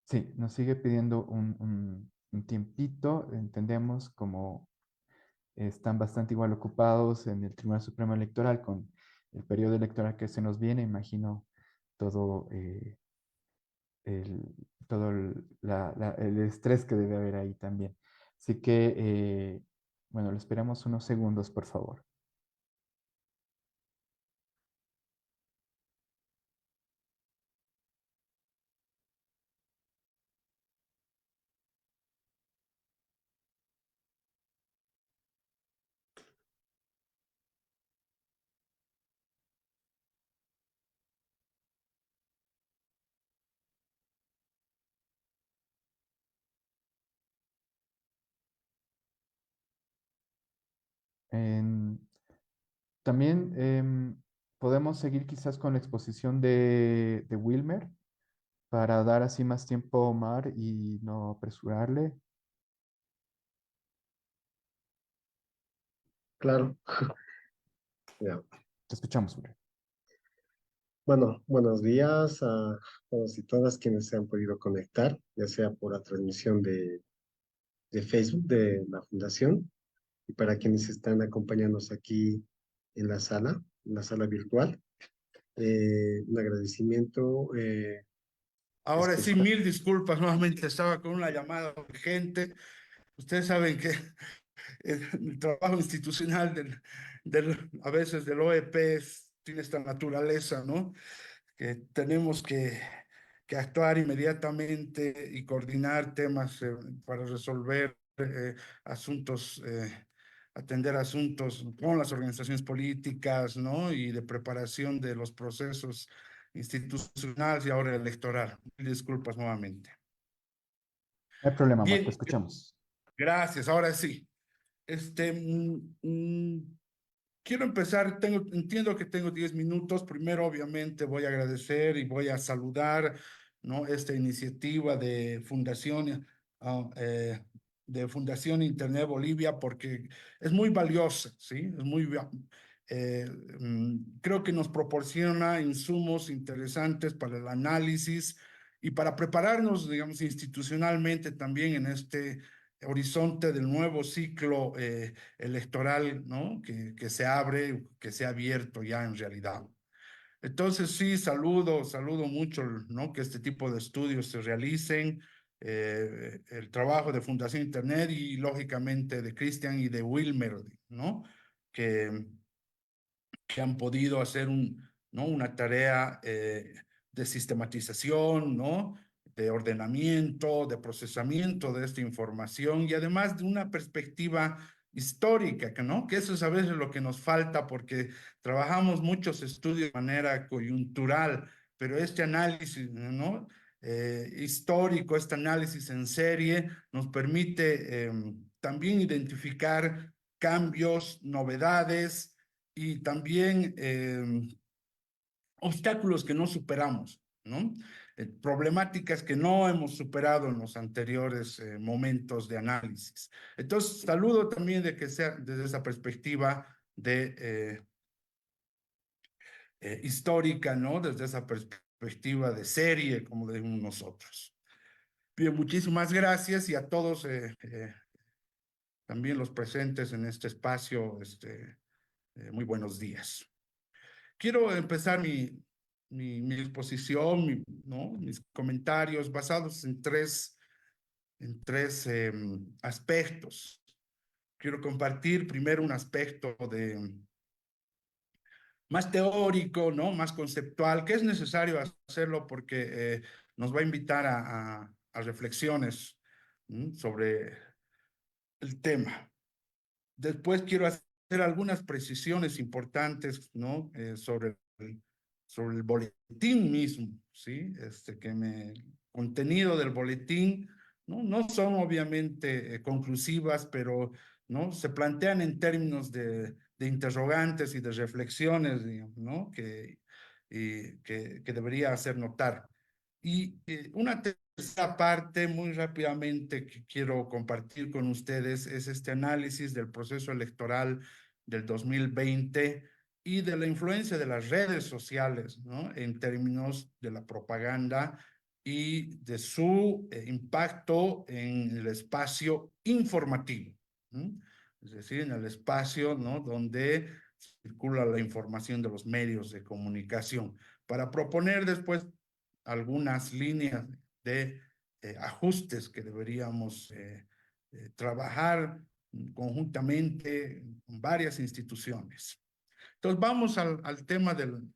sí, nos sigue pidiendo un tiempito. Entendemos como están bastante igual ocupados en el Tribunal Supremo Electoral con el periodo electoral que se nos viene. Imagino todo, el, todo el estrés que debe haber ahí también. Así que, bueno, lo esperamos unos segundos, por favor. En- También podemos seguir quizás con la exposición de Wilmer para dar así más tiempo a Omar y no apresurarle. Claro. Ya. Te escuchamos, Wilmer. Bueno, buenos días a todos y todas quienes se han podido conectar, ya sea por la transmisión de Facebook de la Fundación y para quienes están acompañándonos aquí en la sala virtual. Un agradecimiento Ahora sí, especial. mil disculpas nuevamente, estaba con una llamada urgente. Ustedes saben que el trabajo institucional a veces del OEP tiene esta naturaleza, ¿no? Que tenemos que actuar inmediatamente y coordinar temas para resolver asuntos, atender asuntos con las organizaciones políticas, ¿no? Y de preparación de los procesos institucionales y ahora electoral. Mil disculpas nuevamente. No hay problema, Omar, te Bien, escuchamos. gracias. Ahora sí. Este, quiero empezar, entiendo que tengo 10 minutos. Primero, obviamente, voy a agradecer y voy a saludar, ¿no? Esta iniciativa ah, eh, de Fundación Internet Bolivia porque es muy valiosa, ¿sí? Eh, creo que nos proporciona insumos interesantes para el análisis y para prepararnos, digamos, institucionalmente también en este horizonte del nuevo ciclo electoral, ¿no? Que se abre, que se ha abierto ya en realidad. Entonces, sí, saludo mucho, ¿no? Que este tipo de estudios se realicen, el trabajo de Fundación Internet y, lógicamente, de Cristian y de Wilmer, ¿no? Que, que han podido hacer ¿no? Una tarea de sistematización, ¿no? De ordenamiento, de procesamiento de esta información y además de una perspectiva histórica, ¿no? Que eso es a veces lo que nos falta porque trabajamos muchos estudios de manera coyuntural, pero este análisis, ¿no? Histórico, este análisis en serie nos permite también identificar cambios, novedades y también obstáculos que no superamos, ¿no? Problemáticas que no hemos superado en los anteriores momentos de análisis. Entonces, saludo también de que sea desde esa perspectiva de histórica, ¿no? Desde esa perspectiva de serie, como decimos nosotros. Bien, muchísimas gracias y a todos también los presentes en este espacio, muy buenos días. Quiero empezar mi exposición, ¿no? Mis comentarios basados en tres aspectos. Quiero compartir primero un aspecto más teórico, ¿no? Más conceptual, que es necesario hacerlo porque nos va a invitar a reflexiones, ¿no? Sobre el tema. Después quiero hacer algunas precisiones importantes, ¿no? Sobre el boletín mismo, ¿sí? El contenido del boletín, ¿no? No son obviamente conclusivas, pero, ¿no? Se plantean en términos de interrogantes y de reflexiones, digamos, ¿no? y que debería hacer notar. Y una tercera parte, muy rápidamente, que quiero compartir con ustedes es este análisis del proceso electoral del 2020 y de la influencia de las redes sociales, ¿no? En términos de la propaganda y de su impacto en el espacio informativo, ¿no? Es decir, en el espacio, ¿no? Donde circula la información de los medios de comunicación, para proponer después algunas líneas de ajustes que deberíamos trabajar conjuntamente con varias instituciones. Entonces vamos al tema del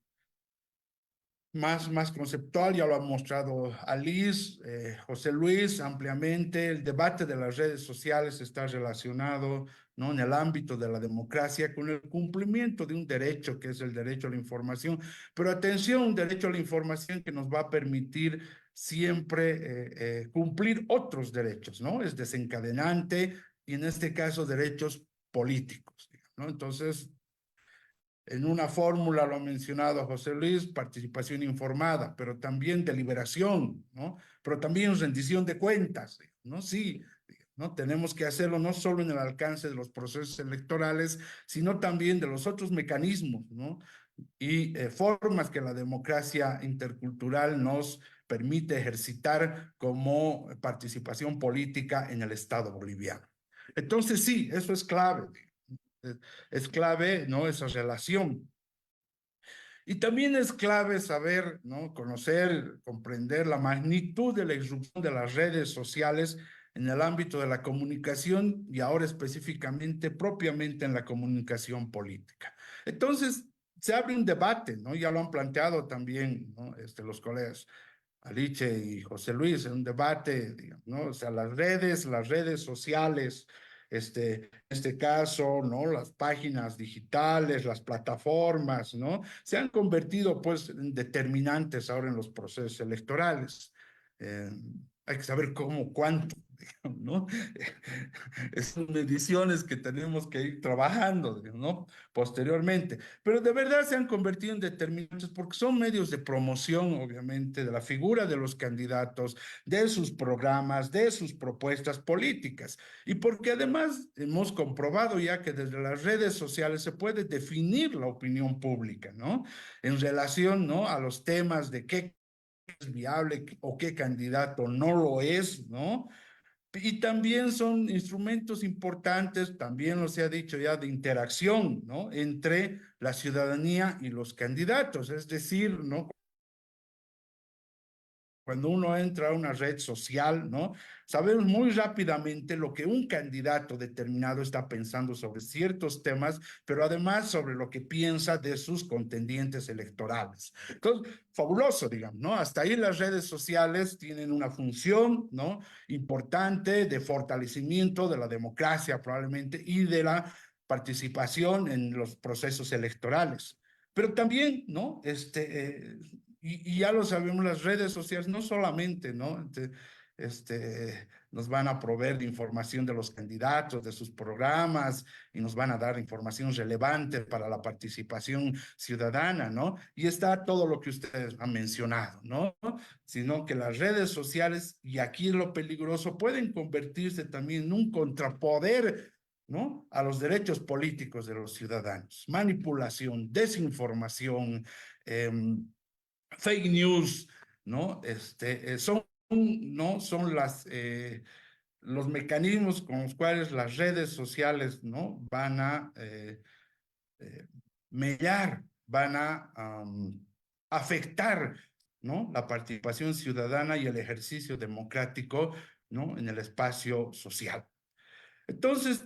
más conceptual, ya lo ha mostrado Alice, José Luis, ampliamente. El debate de las redes sociales está relacionado, ¿no?, en el ámbito de la democracia con el cumplimiento de un derecho que es el derecho a la información. Pero atención, un derecho a la información que nos va a permitir siempre cumplir otros derechos, ¿no? Es desencadenante y en este caso derechos políticos, ¿no? Entonces, en una fórmula lo ha mencionado José Luis, participación informada, pero también deliberación, ¿no? Pero también rendición de cuentas, ¿no? Sí, ¿no? Tenemos que hacerlo no solo en el alcance de los procesos electorales, sino también de los otros mecanismos, ¿no? Y formas que la democracia intercultural nos permite ejercitar como participación política en el Estado boliviano. Entonces, sí, eso es clave. Es clave, ¿no?, esa relación. Y también es clave saber, ¿no?, conocer, comprender la magnitud de la irrupción de las redes sociales en el ámbito de la comunicación y ahora específicamente, propiamente en la comunicación política. Entonces, se abre un debate, ¿no? Ya lo han planteado también, ¿no?, los colegas Aliche y José Luis, en un debate, digamos, ¿no? O sea, las redes sociales, en este caso, ¿no? Las páginas digitales, las plataformas, ¿no? Se han convertido, pues, en determinantes ahora en los procesos electorales. Hay que saber cómo, cuánto, digamos, ¿no? Son mediciones que tenemos que ir trabajando, ¿no?, posteriormente. Pero de verdad se han convertido en determinantes porque son medios de promoción, obviamente, de la figura de los candidatos, de sus programas, de sus propuestas políticas. Y porque además hemos comprobado ya que desde las redes sociales se puede definir la opinión pública, ¿no?, en relación, ¿no?, a los temas de qué es viable o qué candidato no lo es, ¿no? Y también son instrumentos importantes, también se ha dicho ya, de interacción, ¿no?, entre la ciudadanía y los candidatos. Es decir, ¿no?, cuando uno entra a una red social, ¿no?, sabemos muy rápidamente lo que un candidato determinado está pensando sobre ciertos temas, pero además sobre lo que piensa de sus contendientes electorales. Entonces, fabuloso, digamos, ¿no? Hasta ahí las redes sociales tienen una función, ¿no?, importante de fortalecimiento de la democracia probablemente y de la participación en los procesos electorales. Pero también, ¿no?, y ya lo sabemos, las redes sociales no solamente, ¿no?, nos van a proveer de información de los candidatos, de sus programas, y nos van a dar información relevante para la participación ciudadana, ¿no? Y está todo lo que ustedes han mencionado, ¿no? Sino que las redes sociales, y aquí es lo peligroso, pueden convertirse también en un contrapoder, ¿no?, a los derechos políticos de los ciudadanos. Manipulación, desinformación, fake news, ¿no? Son los mecanismos con los cuales las redes sociales, ¿no?, van a mellar, van a afectar, ¿no?, la participación ciudadana y el ejercicio democrático, ¿no?, en el espacio social. Entonces,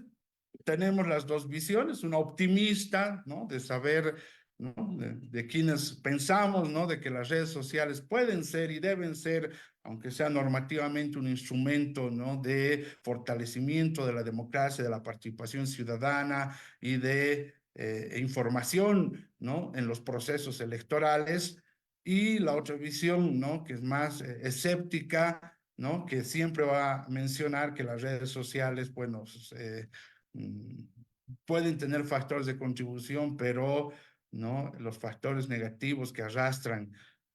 tenemos las dos visiones, una optimista, ¿no?, de saber, ¿no?, de quienes pensamos, ¿no?, de que las redes sociales pueden ser y deben ser, aunque sea normativamente, un instrumento, ¿no?, de fortalecimiento de la democracia, de la participación ciudadana y de información, ¿no?, en los procesos electorales. Y la otra visión, ¿no?, que es más escéptica, ¿no?, que siempre va a mencionar que las redes sociales, bueno, pueden tener factores de contribución, pero ¿no? Los factores negativos que arrastran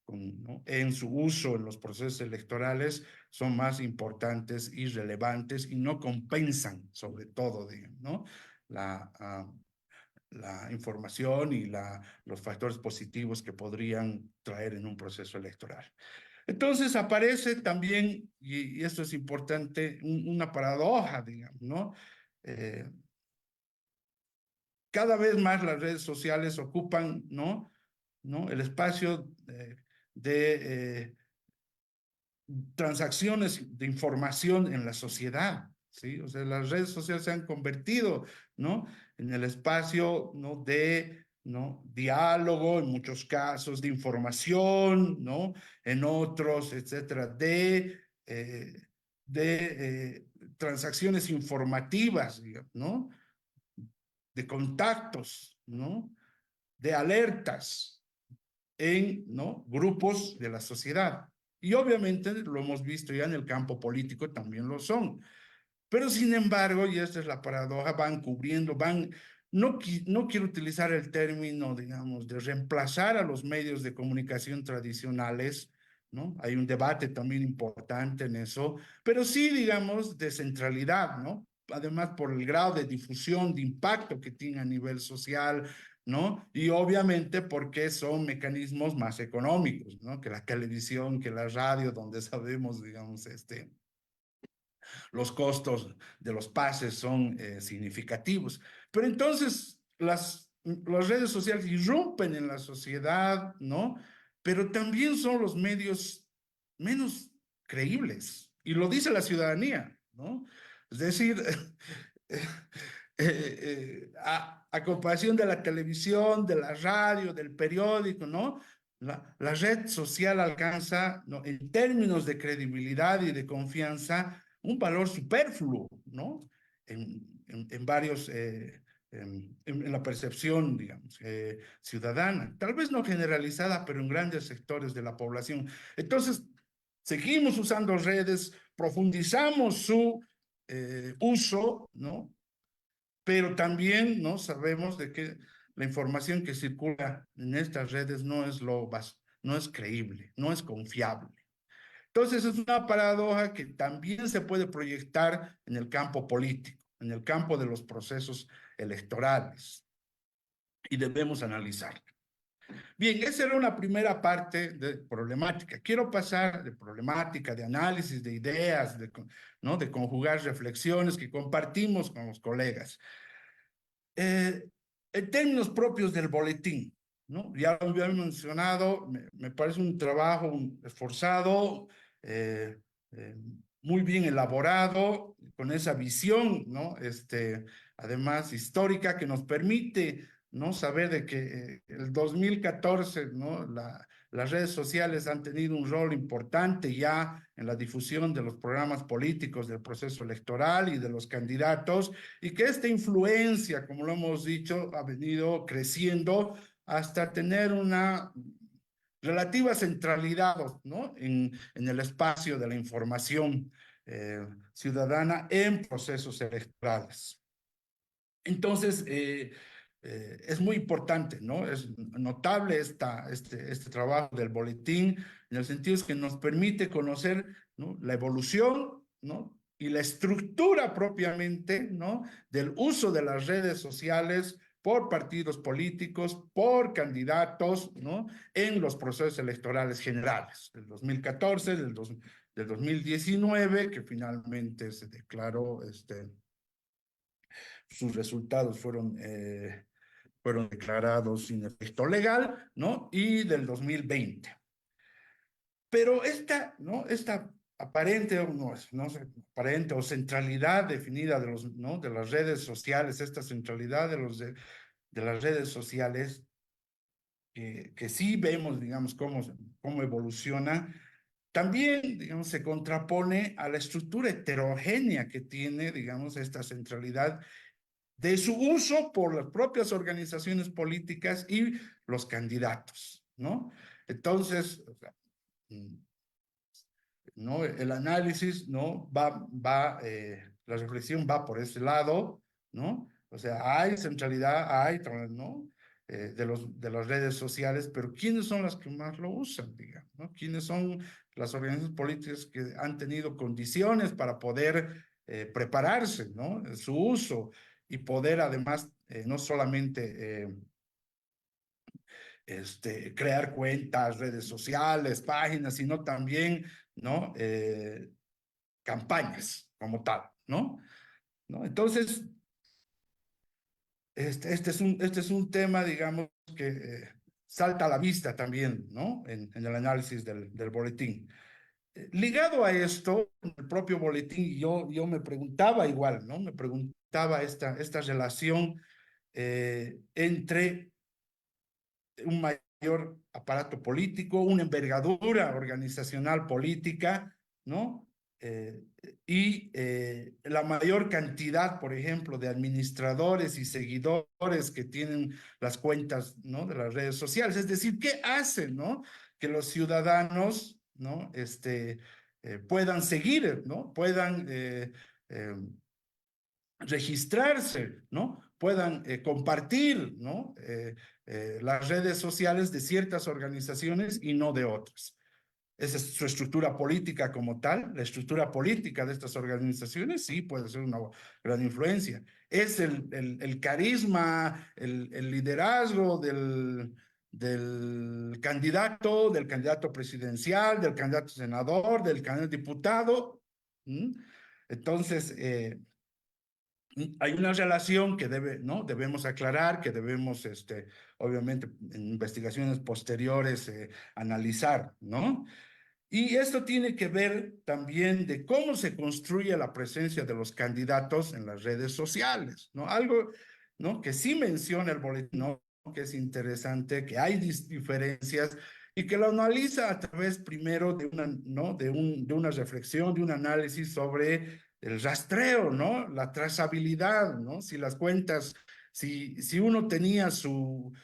¿no? en su uso en los procesos electorales son más importantes y relevantes y no compensan, sobre todo, digamos, ¿no? La información y los factores positivos que podrían traer en un proceso electoral. Entonces aparece también, y esto es importante, una paradoja, digamos, ¿no? Cada vez más las redes sociales ocupan, ¿no? El espacio de transacciones de información en la sociedad, ¿sí? O sea, las redes sociales se han convertido, ¿no? En el espacio, ¿no? De, ¿no? Diálogo, en muchos casos, de información, ¿no? En otros, etcétera, de transacciones informativas, digamos, ¿no? De contactos, ¿no? De alertas en, ¿no? grupos de la sociedad. Y obviamente lo hemos visto ya en el campo político, también lo son. Pero sin embargo, y esta es la paradoja, van cubriendo, no quiero utilizar el término, digamos, de reemplazar a los medios de comunicación tradicionales, ¿no? Hay un debate también importante en eso, pero sí, digamos, de centralidad, ¿no? Además, por el grado de difusión, de impacto que tiene a nivel social, ¿no? Y obviamente porque son mecanismos más económicos, ¿no? Que la televisión, que la radio, donde sabemos, digamos, los costos de los pases son significativos. Pero entonces las redes sociales irrumpen en la sociedad, ¿no? Pero también son los medios menos creíbles. Y lo dice la ciudadanía, ¿no? Es decir, a comparación de la televisión, de la radio, del periódico, ¿no? La red social alcanza, ¿no? En términos de credibilidad y de confianza, un valor superfluo, ¿no? En varios, en la percepción, digamos, ciudadana, tal vez no generalizada, pero en grandes sectores de la población. Entonces, seguimos usando redes, profundizamos su uso, ¿no? Pero también, ¿no? Sabemos de que la información que circula en estas redes no es creíble, no es confiable. Entonces es una paradoja que también se puede proyectar en el campo político, en el campo de los procesos electorales, y debemos analizarlo. Bien, esa era una primera parte de problemática. Quiero pasar de problemática, de análisis, de ideas, ¿no? De conjugar reflexiones que compartimos con los colegas. En términos propios del boletín, ¿no? Ya lo había mencionado, me parece un trabajo esforzado, eh, eh, muy bien elaborado, con esa visión, ¿no? Además histórica que nos permite, ¿no? Saber de que el 2014, ¿no? Las redes sociales han tenido un rol importante ya en la difusión de los programas políticos del proceso electoral y de los candidatos, y que esta influencia, como lo hemos dicho, ha venido creciendo hasta tener una relativa centralidad, ¿no? en el espacio de la información ciudadana en procesos electorales. Entonces, es muy importante, ¿no? Es notable este trabajo del boletín, en el sentido es que nos permite conocer, ¿no? La evolución, ¿no? Y la estructura propiamente, ¿no? Del uso de las redes sociales por partidos políticos, por candidatos, ¿no? En los procesos electorales generales, del 2014, del 2019, que finalmente se declaró sus resultados fueron declarados sin efecto legal, ¿no? Y del 2020. Pero ¿no? Esta aparente, no sé, aparente o centralidad definida ¿no? de las redes sociales, esta centralidad de las redes sociales, que sí vemos, digamos, cómo evoluciona, también, digamos, se contrapone a la estructura heterogénea que tiene, digamos, esta centralidad de su uso por las propias organizaciones políticas y los candidatos, ¿no? Entonces, o sea, ¿no? El análisis, ¿no? La reflexión va por ese lado, ¿no? O sea, hay centralidad, ¿no? de las redes sociales, pero ¿quiénes son las que más lo usan, digamos, ¿no? ¿Quiénes son las organizaciones políticas que han tenido condiciones para poder prepararse, ¿no? Su uso y poder además no solamente crear cuentas, redes sociales, páginas, sino también, ¿no? Campañas como tal, ¿no? ¿No? Entonces, este es un tema, digamos, que salta a la vista también, ¿no? En el análisis del boletín. Ligado a esto, en el propio boletín, yo me preguntaba igual, ¿no? Me preguntaba esta relación entre un mayor aparato político, una envergadura organizacional política, ¿no? Eh, la mayor cantidad, por ejemplo, de administradores y seguidores que tienen las cuentas, ¿no? De las redes sociales. Es decir, ¿qué hacen, ¿no? Que los ciudadanos, ¿no? Puedan seguir, ¿no? Puedan eh, registrarse, ¿no? Puedan compartir, ¿no? Las redes sociales de ciertas organizaciones y no de otras. Esa es su estructura política como tal. La estructura política de estas organizaciones sí puede ser una gran influencia. Es el carisma, el liderazgo del candidato presidencial, del candidato senador, del candidato diputado. ¿Mm? Entonces, hay una relación que ¿no? Debemos aclarar, que debemos, obviamente, en investigaciones posteriores analizar, ¿no? Y esto tiene que ver también de cómo se construye la presencia de los candidatos en las redes sociales, ¿no? Algo, ¿no? Que sí menciona el boletín, ¿no? Que es interesante, que hay diferencias y que lo analiza a través primero de una, ¿no? De una reflexión, de un análisis sobre el rastreo, ¿no? La trazabilidad, ¿no? Si las cuentas, si uno tenía sus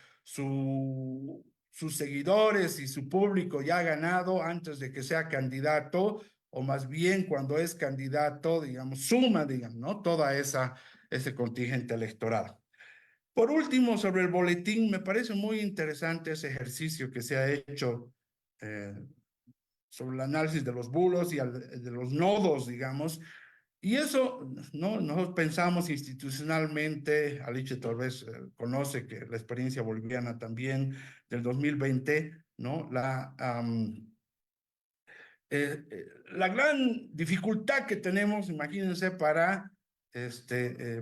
seguidores y su público ya ganado antes de que sea candidato, o más bien cuando es candidato, digamos, suma, digamos, ¿no? Toda ese contingente electoral. Por último, sobre el boletín, me parece muy interesante ese ejercicio que se ha hecho eh, sobre el análisis de los bulos y de los nodos, digamos, y eso, ¿no? Nosotros pensamos institucionalmente, Alicia tal vez conoce que la experiencia boliviana también del 2020, ¿no? La gran dificultad que tenemos, imagínense, para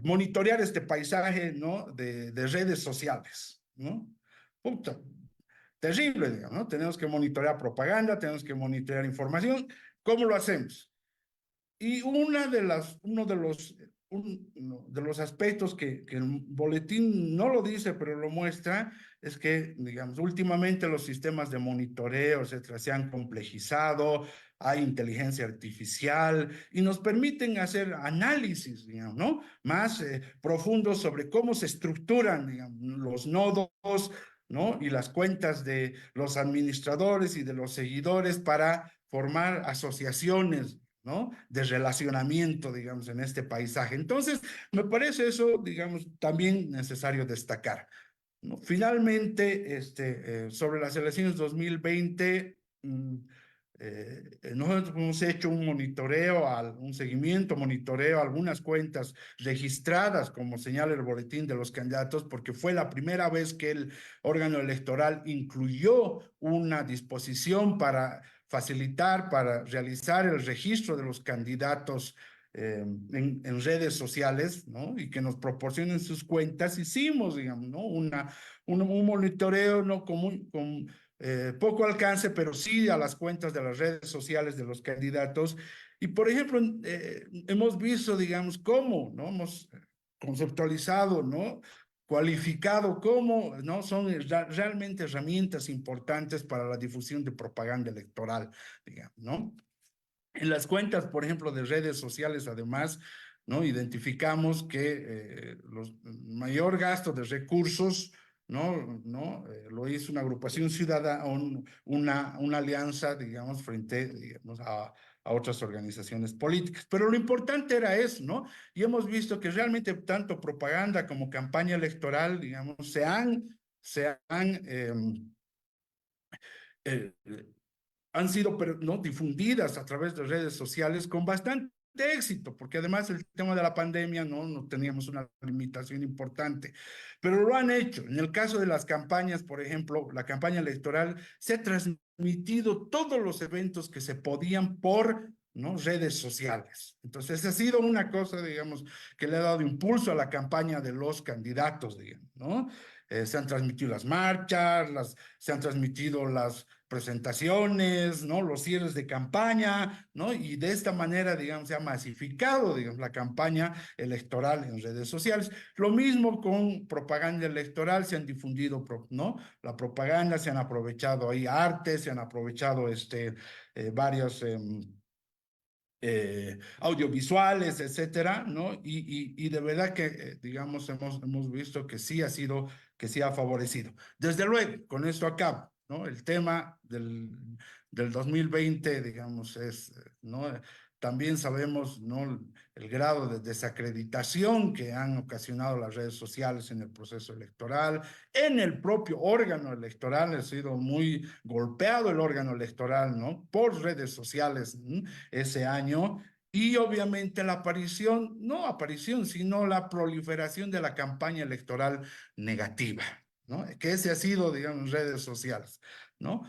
monitorear este paisaje, ¿no? De redes sociales, ¿no? Puta, terrible, digamos, ¿no? Tenemos que monitorear propaganda, tenemos que monitorear información. ¿Cómo lo hacemos? Y uno de los aspectos que el boletín no lo dice, pero lo muestra, es que, digamos, últimamente los sistemas de monitoreo, etcétera, se han complejizado, hay inteligencia artificial y nos permiten hacer análisis, digamos, ¿no? Más profundos sobre cómo se estructuran, digamos, los nodos, ¿no? Y las cuentas de los administradores y de los seguidores para formar asociaciones, ¿no? De relacionamiento, digamos, en este paisaje. Entonces, me parece eso, digamos, también necesario destacar, ¿no? Finalmente, sobre las elecciones 2020, nosotros hemos hecho un monitoreo, un seguimiento, monitoreo a algunas cuentas registradas, como señala el boletín de los candidatos, porque fue la primera vez que el órgano electoral incluyó una disposición para facilitar, para realizar el registro de los candidatos en redes sociales, ¿no? Y que nos proporcionen sus cuentas. Hicimos, digamos, ¿no? Un monitoreo, ¿no? Con poco alcance, pero sí a las cuentas de las redes sociales de los candidatos. Y, por ejemplo, hemos visto, digamos, cómo, ¿no? Hemos conceptualizado, ¿no? Cualificado cómo, ¿no? Son realmente herramientas importantes para la difusión de propaganda electoral, digamos, ¿no? En las cuentas, por ejemplo, de redes sociales, además, ¿no? Identificamos que mayor gasto de recursos, ¿no? Lo hizo una agrupación ciudadana, una alianza, digamos, frente, digamos, a otras organizaciones políticas. Pero lo importante era eso, ¿no? Y hemos visto que realmente tanto propaganda como campaña electoral, digamos, se han eh, han sido ¿no? difundidas a través de redes sociales con bastante éxito, porque además el tema de la pandemia no teníamos una limitación importante, pero lo han hecho. En el caso de las campañas, por ejemplo, la campaña electoral, se ha transmitido todos los eventos que se podían por ¿no? redes sociales. Entonces, ha sido una cosa, digamos, que le ha dado impulso a la campaña de los candidatos, digamos, ¿no? Se han transmitido las marchas, se han transmitido las presentaciones, ¿no? Los cierres de campaña, ¿no? Y de esta manera, digamos, se ha masificado, digamos, la campaña electoral en redes sociales. Lo mismo con propaganda electoral, se han difundido, ¿no? La propaganda, se han aprovechado ahí artes, se han aprovechado varios audiovisuales, etcétera, ¿no? Y de verdad que, digamos, hemos visto que sí que sí ha favorecido. Desde luego, con esto acabo, ¿no? El tema del 2020, digamos, ¿no? También sabemos, ¿no? El grado de desacreditación que han ocasionado las redes sociales en el proceso electoral, en el propio órgano electoral, ha sido muy golpeado el órgano electoral, ¿no? Por redes sociales, ¿no? Ese año, y obviamente la aparición, no aparición, sino la proliferación de la campaña electoral negativa, ¿no? Que ese ha sido, digamos, redes sociales, ¿no?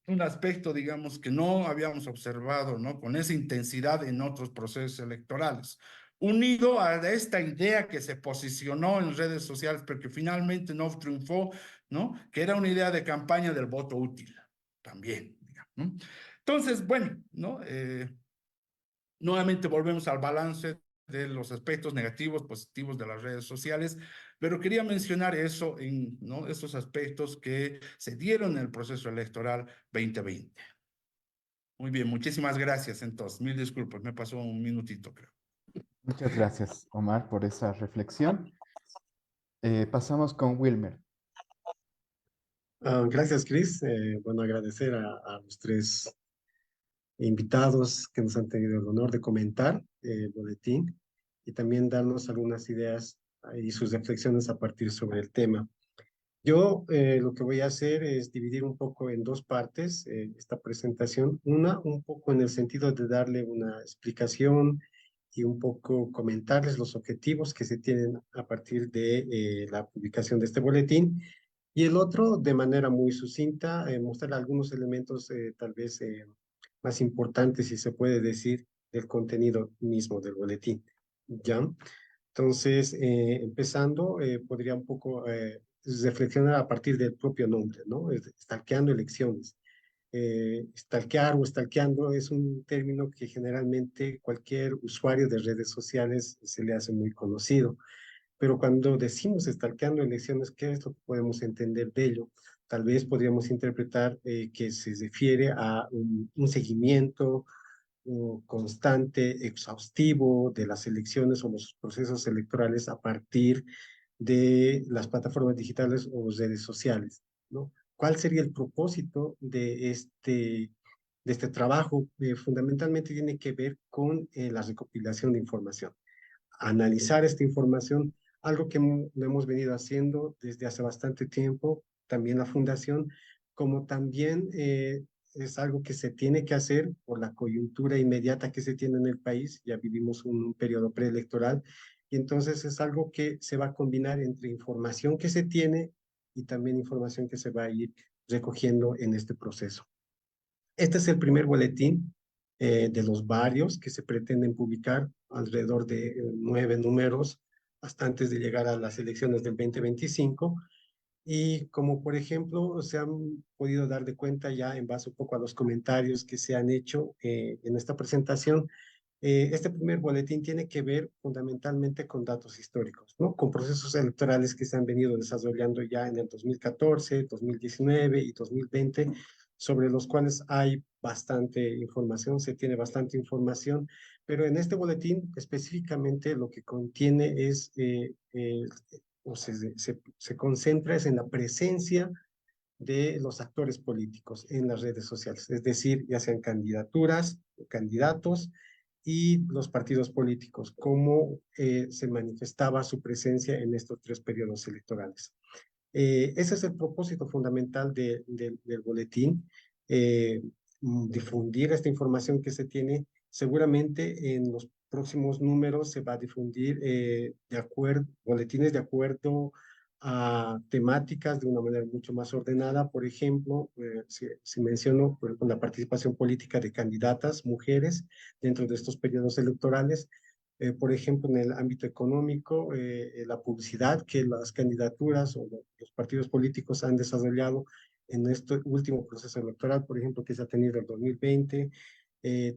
Un aspecto, digamos, que no habíamos observado, ¿no? Con esa intensidad en otros procesos electorales. Unido a esta idea que se posicionó en redes sociales, pero que finalmente no triunfó, ¿no? Que era una idea de campaña del voto útil, también, digamos, ¿no? Entonces, bueno, ¿no? Nuevamente volvemos al balance de los aspectos negativos, positivos de las redes sociales, pero quería mencionar eso ¿no? Estos aspectos que se dieron en el proceso electoral 2020. Muy bien, muchísimas gracias entonces. Mil disculpas, me pasó un minutito, creo. Muchas gracias, Omar, por esa reflexión. Pasamos con Wilmer. Gracias, Chris. Bueno, agradecer a los tres invitados que nos han tenido el honor de comentar el boletín y también darnos algunas ideas y sus reflexiones a partir sobre el tema. Yo lo que voy a hacer es dividir un poco en dos partes esta presentación. Una, un poco en el sentido de darle una explicación y un poco comentarles los objetivos que se tienen a partir de la publicación de este boletín. Y el otro, de manera muy sucinta, mostrar algunos elementos tal vez más importantes, si se puede decir, del contenido mismo del boletín. ¿Ya? Entonces, empezando, podría un poco reflexionar a partir del propio nombre, ¿no? Stalkeando elecciones. Stalkear o stalkeando es un término que generalmente cualquier usuario de redes sociales se le hace muy conocido. Pero cuando decimos stalkeando elecciones, ¿qué es lo que podemos entender de ello? Tal vez podríamos interpretar que se refiere a un seguimiento constante, exhaustivo de las elecciones o los procesos electorales a partir de las plataformas digitales o redes sociales, ¿no? ¿Cuál sería el propósito de este trabajo? Fundamentalmente tiene que ver con la recopilación de información, analizar esta información, algo que lo hemos venido haciendo desde hace bastante tiempo, también la Fundación, como también es algo que se tiene que hacer por la coyuntura inmediata que se tiene en el país. Ya vivimos un periodo preelectoral y entonces es algo que se va a combinar entre información que se tiene y también información que se va a ir recogiendo en este proceso. Este es el primer boletín de los varios que se pretenden publicar, alrededor de 9 números, hasta antes de llegar a las elecciones del 2025. Y como por ejemplo se han podido dar de cuenta ya en base un poco a los comentarios que se han hecho en esta presentación, este primer boletín tiene que ver fundamentalmente con datos históricos, ¿no? Con procesos electorales que se han venido desarrollando ya en el 2014, 2019 y 2020, sobre los cuales hay bastante información, se tiene bastante información, pero en este boletín específicamente lo que contiene es, o se concentra es en la presencia de los actores políticos en las redes sociales, es decir, ya sean candidaturas o candidatos, y los partidos políticos, cómo se manifestaba su presencia en estos 3 periodos electorales. Ese es el propósito fundamental del boletín, difundir esta información que se tiene. Seguramente en los próximos números se va a difundir boletines de acuerdo a temáticas de una manera mucho más ordenada. Por ejemplo, si menciono por ejemplo, la participación política de candidatas mujeres dentro de estos periodos electorales, por ejemplo, en el ámbito económico, la publicidad que las candidaturas o los partidos políticos han desarrollado en este último proceso electoral, por ejemplo, que se ha tenido en 2020,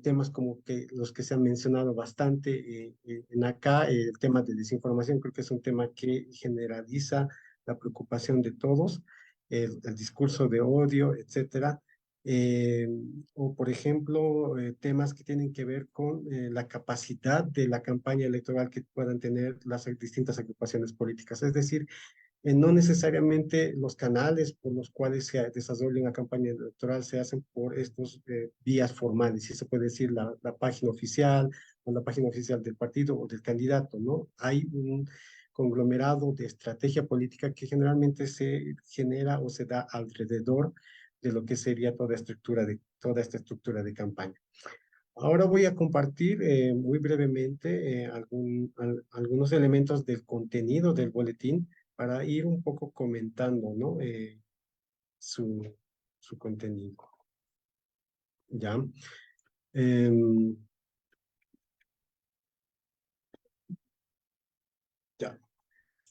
temas como que los que se han mencionado bastante en acá, el tema de desinformación, creo que es un tema que generaliza la preocupación de todos, el discurso de odio, etcétera. Eh, o, por ejemplo, temas que tienen que ver con la capacidad de la campaña electoral que puedan tener las distintas agrupaciones políticas. Es decir, no necesariamente los canales por los cuales se desarrolla una campaña electoral se hacen por estos vías formales, si se puede decir la página oficial o la página oficial del partido o del candidato, ¿no? Hay un conglomerado de estrategia política que generalmente se genera o se da alrededor de lo que sería toda esta estructura de campaña. Ahora voy a compartir muy brevemente algunos elementos del contenido del boletín para ir un poco comentando, ¿no? Su, su contenido. ¿Ya? Ya.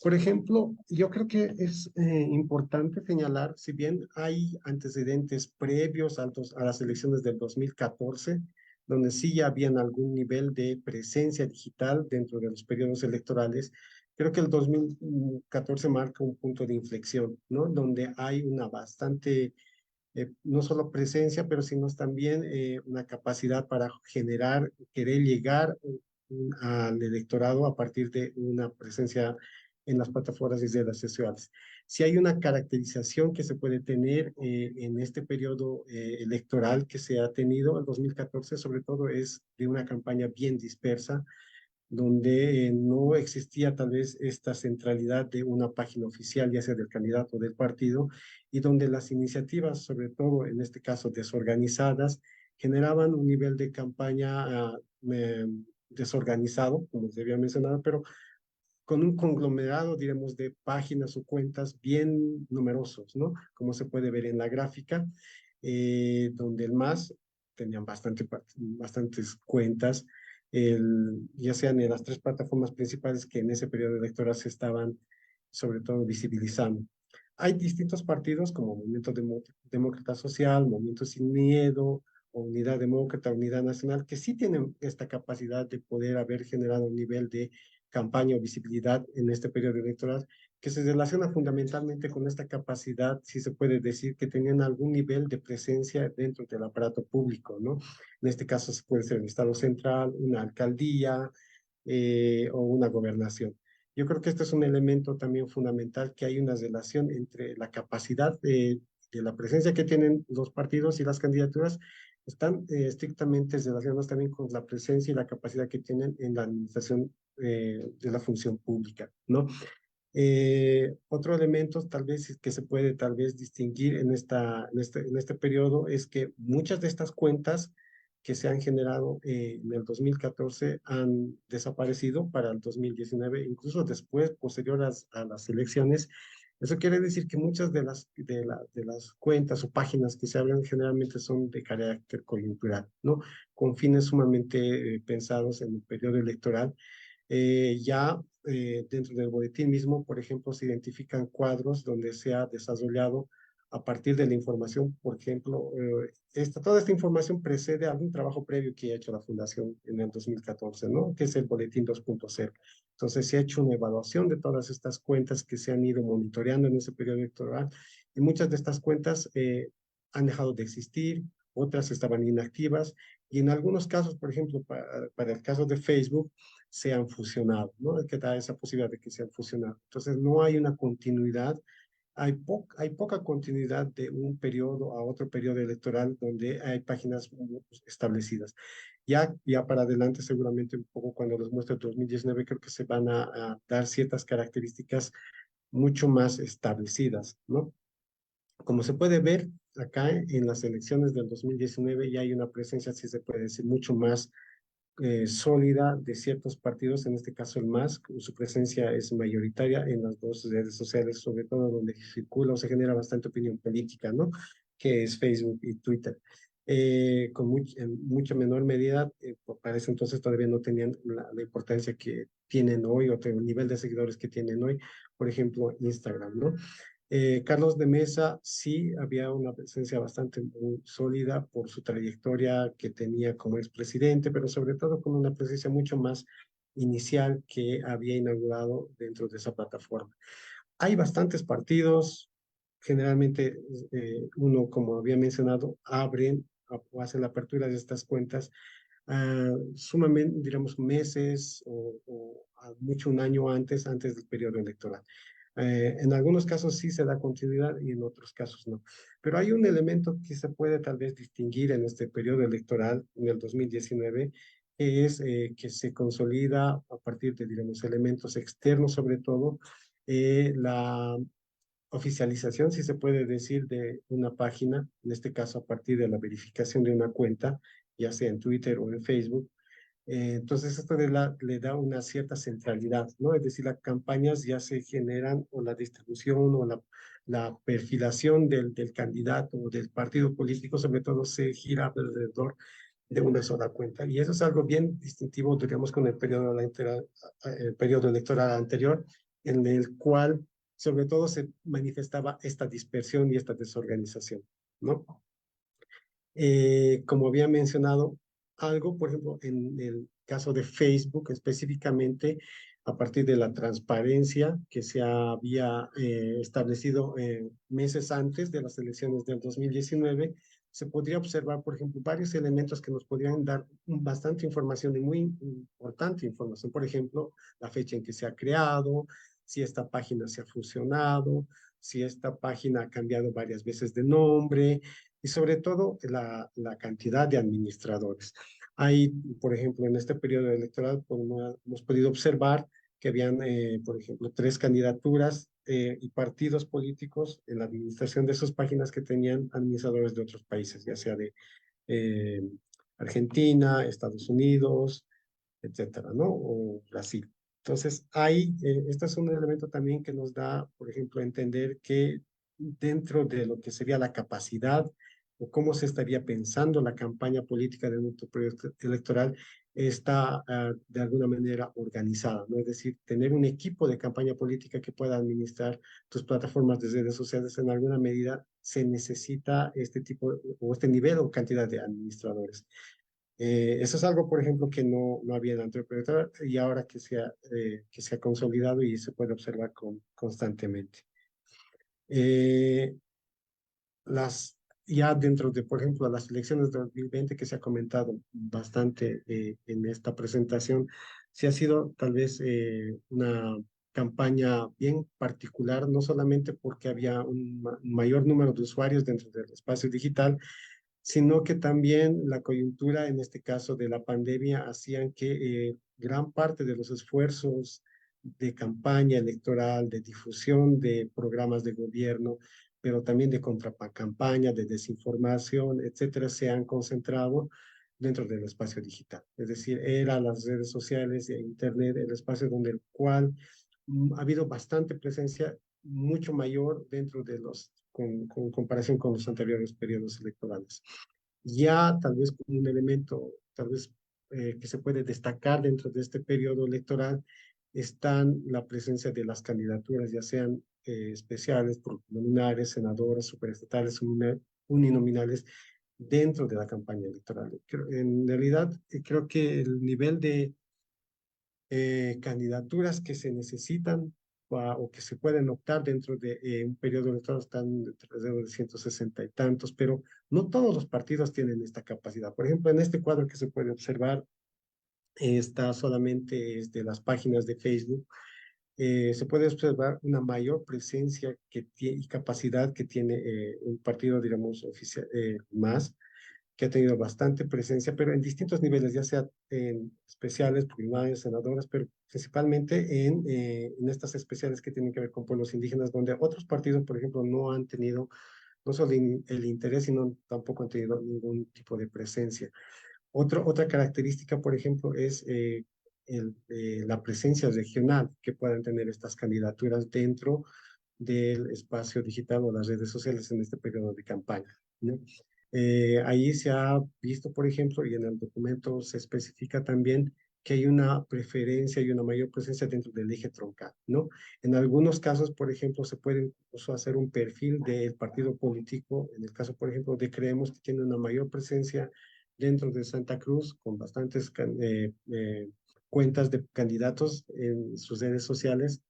Por ejemplo, yo creo que es importante señalar, si bien hay antecedentes previos a las elecciones del 2014, donde sí ya habían algún nivel de presencia digital dentro de los periodos electorales, creo que el 2014 marca un punto de inflexión, ¿no? Donde hay una bastante, no solo presencia, pero sino también una capacidad para generar, querer llegar al electorado a partir de una presencia en las plataformas y redes sociales. Si hay una caracterización que se puede tener en este periodo electoral que se ha tenido, el 2014 sobre todo, es de una campaña bien dispersa, donde no existía tal vez esta centralidad de una página oficial, ya sea del candidato o del partido, y donde las iniciativas, sobre todo en este caso desorganizadas, generaban un nivel de campaña desorganizado, como se había mencionado, pero con un conglomerado, diremos, de páginas o cuentas bien numerosos, ¿no? Como se puede ver en la gráfica, donde el MAS tenían bastantes cuentas, ya sean en las 3 plataformas principales que en ese periodo electoral se estaban, sobre todo, visibilizando. Hay distintos partidos como Movimiento Demócrata Social, Movimiento Sin Miedo, o Unidad Demócrata, Unidad Nacional, que sí tienen esta capacidad de poder haber generado un nivel de campaña o visibilidad en este periodo electoral, que se relaciona fundamentalmente con esta capacidad, si se puede decir, que tenían algún nivel de presencia dentro del aparato público, ¿no? En este caso puede ser el Estado central, una alcaldía o una gobernación. Yo creo que este es un elemento también fundamental, que hay una relación entre la capacidad de la presencia que tienen los partidos y las candidaturas, están estrictamente relacionadas también con la presencia y la capacidad que tienen en la administración de la función pública, ¿no? Otro elemento tal vez que se puede tal vez distinguir en este periodo es que muchas de estas cuentas que se han generado en el 2014 han desaparecido para el 2019, incluso después, posterior a las elecciones. Eso quiere decir que muchas de las cuentas o páginas que se abren generalmente son de carácter coyuntural, ¿no? Con fines sumamente pensados en el periodo electoral. Dentro del boletín mismo, por ejemplo, se identifican cuadros donde se ha desarrollado a partir de la información, por ejemplo, toda esta información precede a algún trabajo previo que ha hecho la Fundación en el 2014, ¿no? Que es el boletín 2.0. Entonces, se ha hecho una evaluación de todas estas cuentas que se han ido monitoreando en ese periodo electoral, y muchas de estas cuentas han dejado de existir, otras estaban inactivas, y en algunos casos, por ejemplo, para el caso de Facebook, se han fusionado, ¿no? Que da esa posibilidad de que se han fusionado. Entonces, no hay una continuidad, hay poca continuidad de un periodo a otro periodo electoral donde hay páginas establecidas. Ya para adelante, seguramente un poco cuando les muestre el 2019, creo que se van a dar ciertas características mucho más establecidas, ¿no? Como se puede ver acá en las elecciones del 2019 ya hay una presencia, si se puede decir, mucho más sólida de ciertos partidos, en este caso el MAS, su presencia es mayoritaria en las dos redes sociales, sobre todo donde circula o se genera bastante opinión política, ¿no? Que es Facebook y Twitter. En mucha menor medida, para ese entonces todavía no tenían la importancia que tienen hoy o el nivel de seguidores que tienen hoy, por ejemplo, Instagram, ¿no? Carlos de Mesa sí había una presencia bastante muy sólida por su trayectoria que tenía como expresidente, pero sobre todo con una presencia mucho más inicial que había inaugurado dentro de esa plataforma. Hay bastantes partidos, generalmente uno, como había mencionado, abren o hacen la apertura de estas cuentas sumamente, digamos, meses o a mucho un año antes del periodo electoral. En algunos casos sí se da continuidad y en otros casos no. Pero hay un elemento que se puede tal vez distinguir en este periodo electoral, en el 2019, que es que se consolida a partir de, digamos, elementos externos, sobre todo, la oficialización, si se puede decir, de una página, en este caso a partir de la verificación de una cuenta, ya sea en Twitter o en Facebook. Entonces, esto le da una cierta centralidad, ¿no? Es decir, las campañas ya se generan o la distribución o la perfilación del candidato o del partido político, sobre todo, se gira alrededor de una sola cuenta. Y eso es algo bien distintivo, digamos, con el periodo electoral anterior, en el cual, sobre todo, se manifestaba esta dispersión y esta desorganización, ¿no? Como había mencionado, algo, por ejemplo, en el caso de Facebook específicamente, a partir de la transparencia que se había establecido meses antes de las elecciones del 2019, se podría observar, por ejemplo, varios elementos que nos podrían dar bastante información y muy importante información. Por ejemplo, la fecha en que se ha creado, si esta página se ha fusionado, si esta página ha cambiado varias veces de nombre, y sobre todo la cantidad de administradores. Hay, por ejemplo, en este periodo electoral hemos podido observar que habían, por ejemplo, 3 candidaturas y partidos políticos en la administración de esas páginas que tenían administradores de otros países, ya sea de eh, Argentina, Estados Unidos, etcétera, ¿no? O Brasil. Entonces, este es un elemento también que nos da, por ejemplo, a entender que dentro de lo que sería la capacidad o cómo se estaría pensando la campaña política de nuestro proyecto electoral está de alguna manera organizada, ¿no? Es decir, tener un equipo de campaña política que pueda administrar tus plataformas de redes sociales en alguna medida se necesita este tipo o este nivel o cantidad de administradores. Eso es algo, por ejemplo, que no había en la anterior y ahora que se ha consolidado y se puede observar constantemente. Eh, las, ya dentro de, por ejemplo, las elecciones de 2020 que se ha comentado bastante en esta presentación, sí ha sido tal vez una campaña bien particular, no solamente porque había un mayor número de usuarios dentro del espacio digital, sino que también la coyuntura, en este caso de la pandemia, hacían que gran parte de los esfuerzos de campaña electoral, de difusión de programas de gobierno, pero también de contracampaña, de desinformación, etcétera, se han concentrado dentro del espacio digital. Es decir, eran las redes sociales e Internet el espacio donde el cual ha habido bastante presencia mucho mayor dentro de con comparación con los anteriores periodos electorales. Ya tal vez como un elemento, tal vez que se puede destacar dentro de este periodo electoral, están la presencia de las candidaturas, ya sean especiales, plurinominales, senadoras, superestatales, uninominales, dentro de la campaña electoral. En realidad, creo que el nivel de candidaturas que se necesitan o que se pueden optar dentro de un periodo electoral están alrededor de 160 y tantos, pero no todos los partidos tienen esta capacidad. Por ejemplo, en este cuadro que se puede observar, está solamente de las páginas de Facebook, se puede observar una mayor presencia y capacidad que tiene un partido, digamos, oficial, más. que ha tenido bastante presencia, pero en distintos niveles, ya sea en especiales, primarias, senadoras, pero principalmente en estas especiales que tienen que ver con pueblos indígenas, donde otros partidos, por ejemplo, no han tenido no solo el interés, sino tampoco han tenido ningún tipo de presencia. Otra característica, por ejemplo, es la presencia regional que puedan tener estas candidaturas dentro del espacio digital o las redes sociales en este periodo de campaña, ¿no? Ahí se ha visto, por ejemplo, y en el documento se especifica también que hay una preferencia y una mayor presencia dentro del eje troncal, ¿no? En algunos casos, por ejemplo, se puede incluso hacer un perfil del partido político, en el caso, por ejemplo, de Creemos, que tiene una mayor presencia dentro de Santa Cruz, con bastantes cuentas de candidatos en sus redes sociales,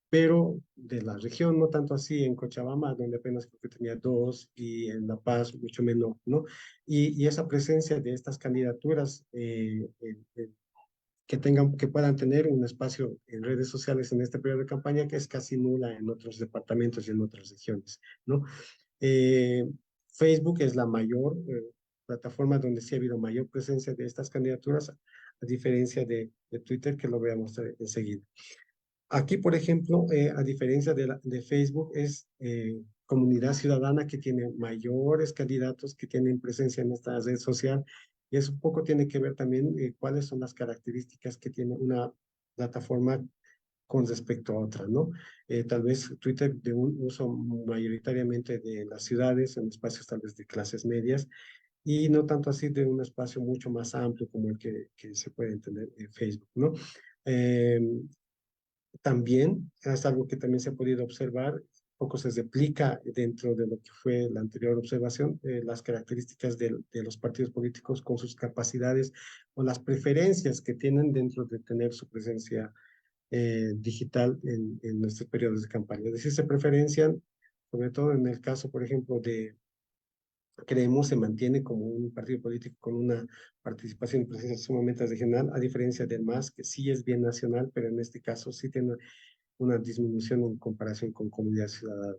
pero de la región, no tanto así en Cochabamba, donde apenas creo que tenía dos, y en La Paz mucho menos, ¿no? Y esa presencia de estas candidaturas que puedan tener un espacio en redes sociales en este periodo de campaña, que es casi nula en otros departamentos y en otras regiones, ¿no? Eh, Facebook es la mayor plataforma donde sí ha habido mayor presencia de estas candidaturas, a diferencia de Twitter, que lo voy a mostrar enseguida. Aquí, por ejemplo, a diferencia de Facebook, es Comunidad Ciudadana que tiene mayores candidatos que tienen presencia en esta red social, y eso un poco tiene que ver también cuáles son las características que tiene una plataforma con respecto a otra, ¿no? Tal vez Twitter de un uso mayoritariamente de las ciudades, en espacios tal vez de clases medias, y no tanto así de un espacio mucho más amplio como el que se puede entender en Facebook, ¿no? Eh, También es algo que también se ha podido observar, poco se replica dentro de lo que fue la anterior observación, las características de los partidos políticos con sus capacidades o las preferencias que tienen dentro de tener su presencia digital en estos periodos de campaña. Es decir, se preferencian, sobre todo en el caso, por ejemplo, de Creemos se mantiene como un partido político con una participación y presencia sumamente regional, a diferencia del MAS, que sí es bien nacional, pero en este caso sí tiene una disminución en comparación con Comunidad Ciudadana.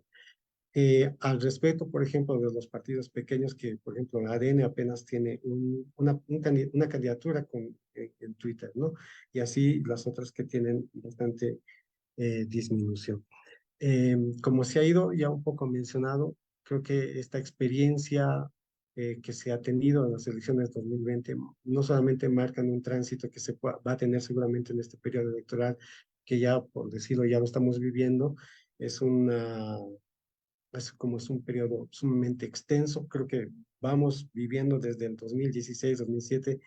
Al respecto, por ejemplo, de los partidos pequeños, que por ejemplo la ADN apenas tiene una candidatura en Twitter, ¿no? Y así las otras que tienen bastante disminución. Como se ha ido ya un poco mencionado, creo que esta experiencia que se ha tenido en las elecciones 2020 no solamente marcan un tránsito que va a tener seguramente en este periodo electoral, que ya, por decirlo, ya lo estamos viviendo, es es un periodo sumamente extenso. Creo que vamos viviendo desde el 2016, 2007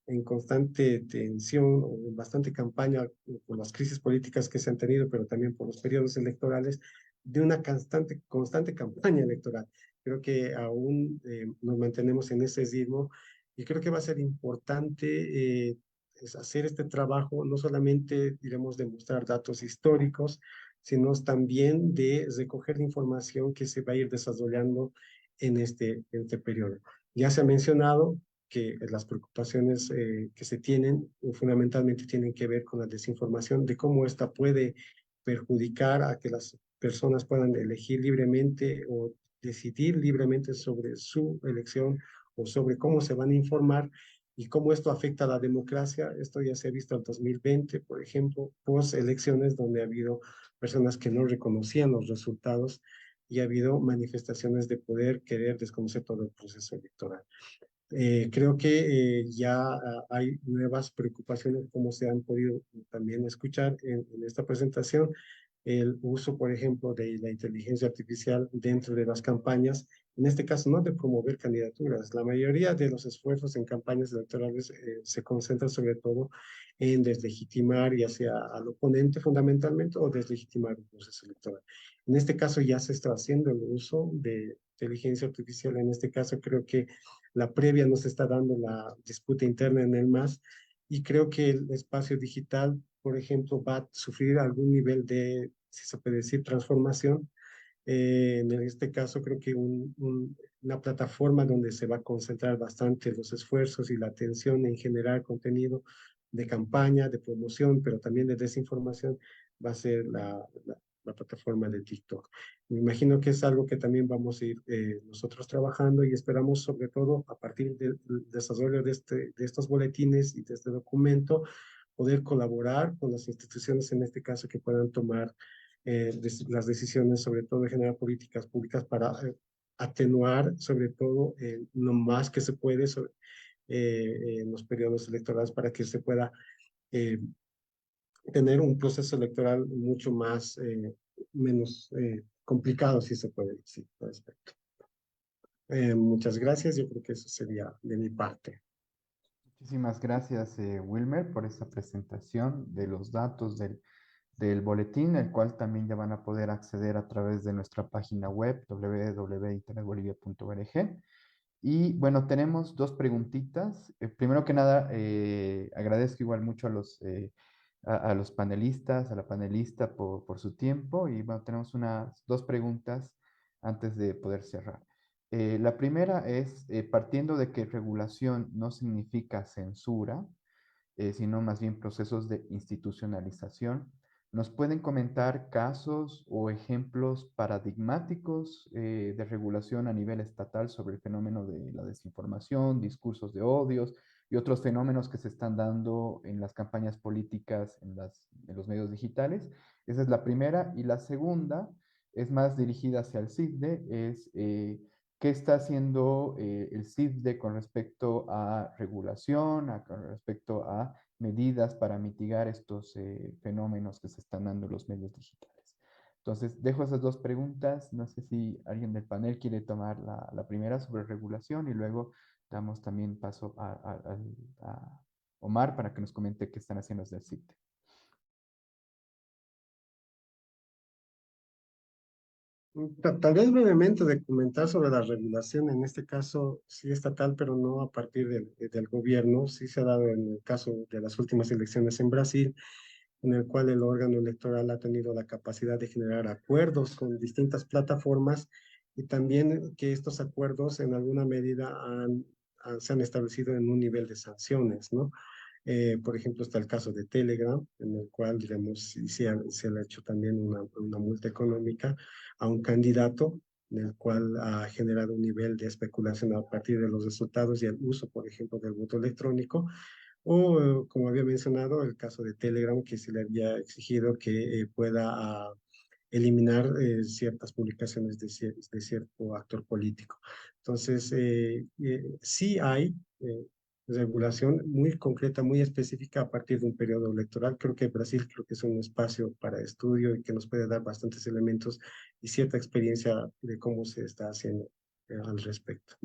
en constante tensión, o en bastante campaña por las crisis políticas que se han tenido, pero también por los periodos electorales, de una constante campaña electoral. Creo que aún nos mantenemos en ese ritmo, y creo que va a ser importante es hacer este trabajo, no solamente, diremos, demostrar datos históricos, sino también de recoger la información que se va a ir desarrollando en este periodo. Ya se ha mencionado que las preocupaciones que se tienen fundamentalmente tienen que ver con la desinformación, de cómo esta puede perjudicar a que las personas puedan elegir libremente o decidir libremente sobre su elección o sobre cómo se van a informar y cómo esto afecta a la democracia. Esto ya se ha visto en 2020, por ejemplo, post elecciones, donde ha habido personas que no reconocían los resultados y ha habido manifestaciones de poder querer desconocer todo el proceso electoral. Creo que ya hay nuevas preocupaciones, como se han podido también escuchar en esta presentación, el uso, por ejemplo, de la inteligencia artificial dentro de las campañas, en este caso no de promover candidaturas. La mayoría de los esfuerzos en campañas electorales se concentran sobre todo en deslegitimar ya sea al oponente fundamentalmente o deslegitimar el proceso electoral. En este caso ya se está haciendo el uso de inteligencia artificial. En este caso creo que la previa nos está dando la disputa interna en el MAS, y creo que el espacio digital, por ejemplo, va a sufrir algún nivel de, si se puede decir, transformación. En este caso, creo que una plataforma donde se va a concentrar bastante los esfuerzos y la atención en generar contenido de campaña, de promoción, pero también de desinformación, va a ser la plataforma de TikTok. Me imagino que es algo que también vamos a ir nosotros trabajando y esperamos sobre todo a partir del desarrollo de estos boletines y de este documento poder colaborar con las instituciones en este caso que puedan tomar las decisiones, sobre todo de generar políticas públicas para atenuar sobre todo lo más que se puede en los periodos electorales para que se pueda eh, tener un proceso electoral mucho más, menos complicado, si se puede decir, al respecto. Muchas gracias, yo creo que eso sería de mi parte. Muchísimas gracias, Wilmer, por esta presentación de los datos del boletín, el cual también ya van a poder acceder a través de nuestra página web www.internetbolivia.org. Y bueno, tenemos dos preguntitas. Primero que nada, agradezco igual mucho a los panelistas, a la panelista por su tiempo. Y bueno, tenemos dos preguntas antes de poder cerrar. La primera es, partiendo de que regulación no significa censura, sino más bien procesos de institucionalización. ¿Nos pueden comentar casos o ejemplos paradigmáticos de regulación a nivel estatal sobre el fenómeno de la desinformación, discursos de odios y otros fenómenos que se están dando en las campañas políticas en los medios digitales? Esa es la primera. Y la segunda es más dirigida hacia el CISDE, es ¿qué está haciendo el CISDE con respecto a regulación, con respecto a medidas para mitigar estos fenómenos que se están dando en los medios digitales? Entonces, dejo esas dos preguntas. No sé si alguien del panel quiere tomar la primera sobre regulación y luego damos también paso a Omar para que nos comente qué están haciendo desde el CISDE. Tal vez brevemente de comentar sobre la regulación, en este caso sí estatal, pero no a partir del gobierno. Sí se ha dado en el caso de las últimas elecciones en Brasil, en el cual el órgano electoral ha tenido la capacidad de generar acuerdos con distintas plataformas y también que estos acuerdos en alguna medida se han establecido en un nivel de sanciones, ¿no? Por ejemplo, está el caso de Telegram, en el cual, digamos, se le ha hecho también una multa económica a un candidato, en el cual ha generado un nivel de especulación a partir de los resultados y el uso, por ejemplo, del voto electrónico. O, como había mencionado, el caso de Telegram, que se le había exigido que pueda eliminar ciertas publicaciones de cierto actor político. Entonces, sí hay regulación muy concreta, muy específica a partir de un periodo electoral. Creo que es un espacio para estudio y que nos puede dar bastantes elementos y cierta experiencia de cómo se está haciendo al respecto.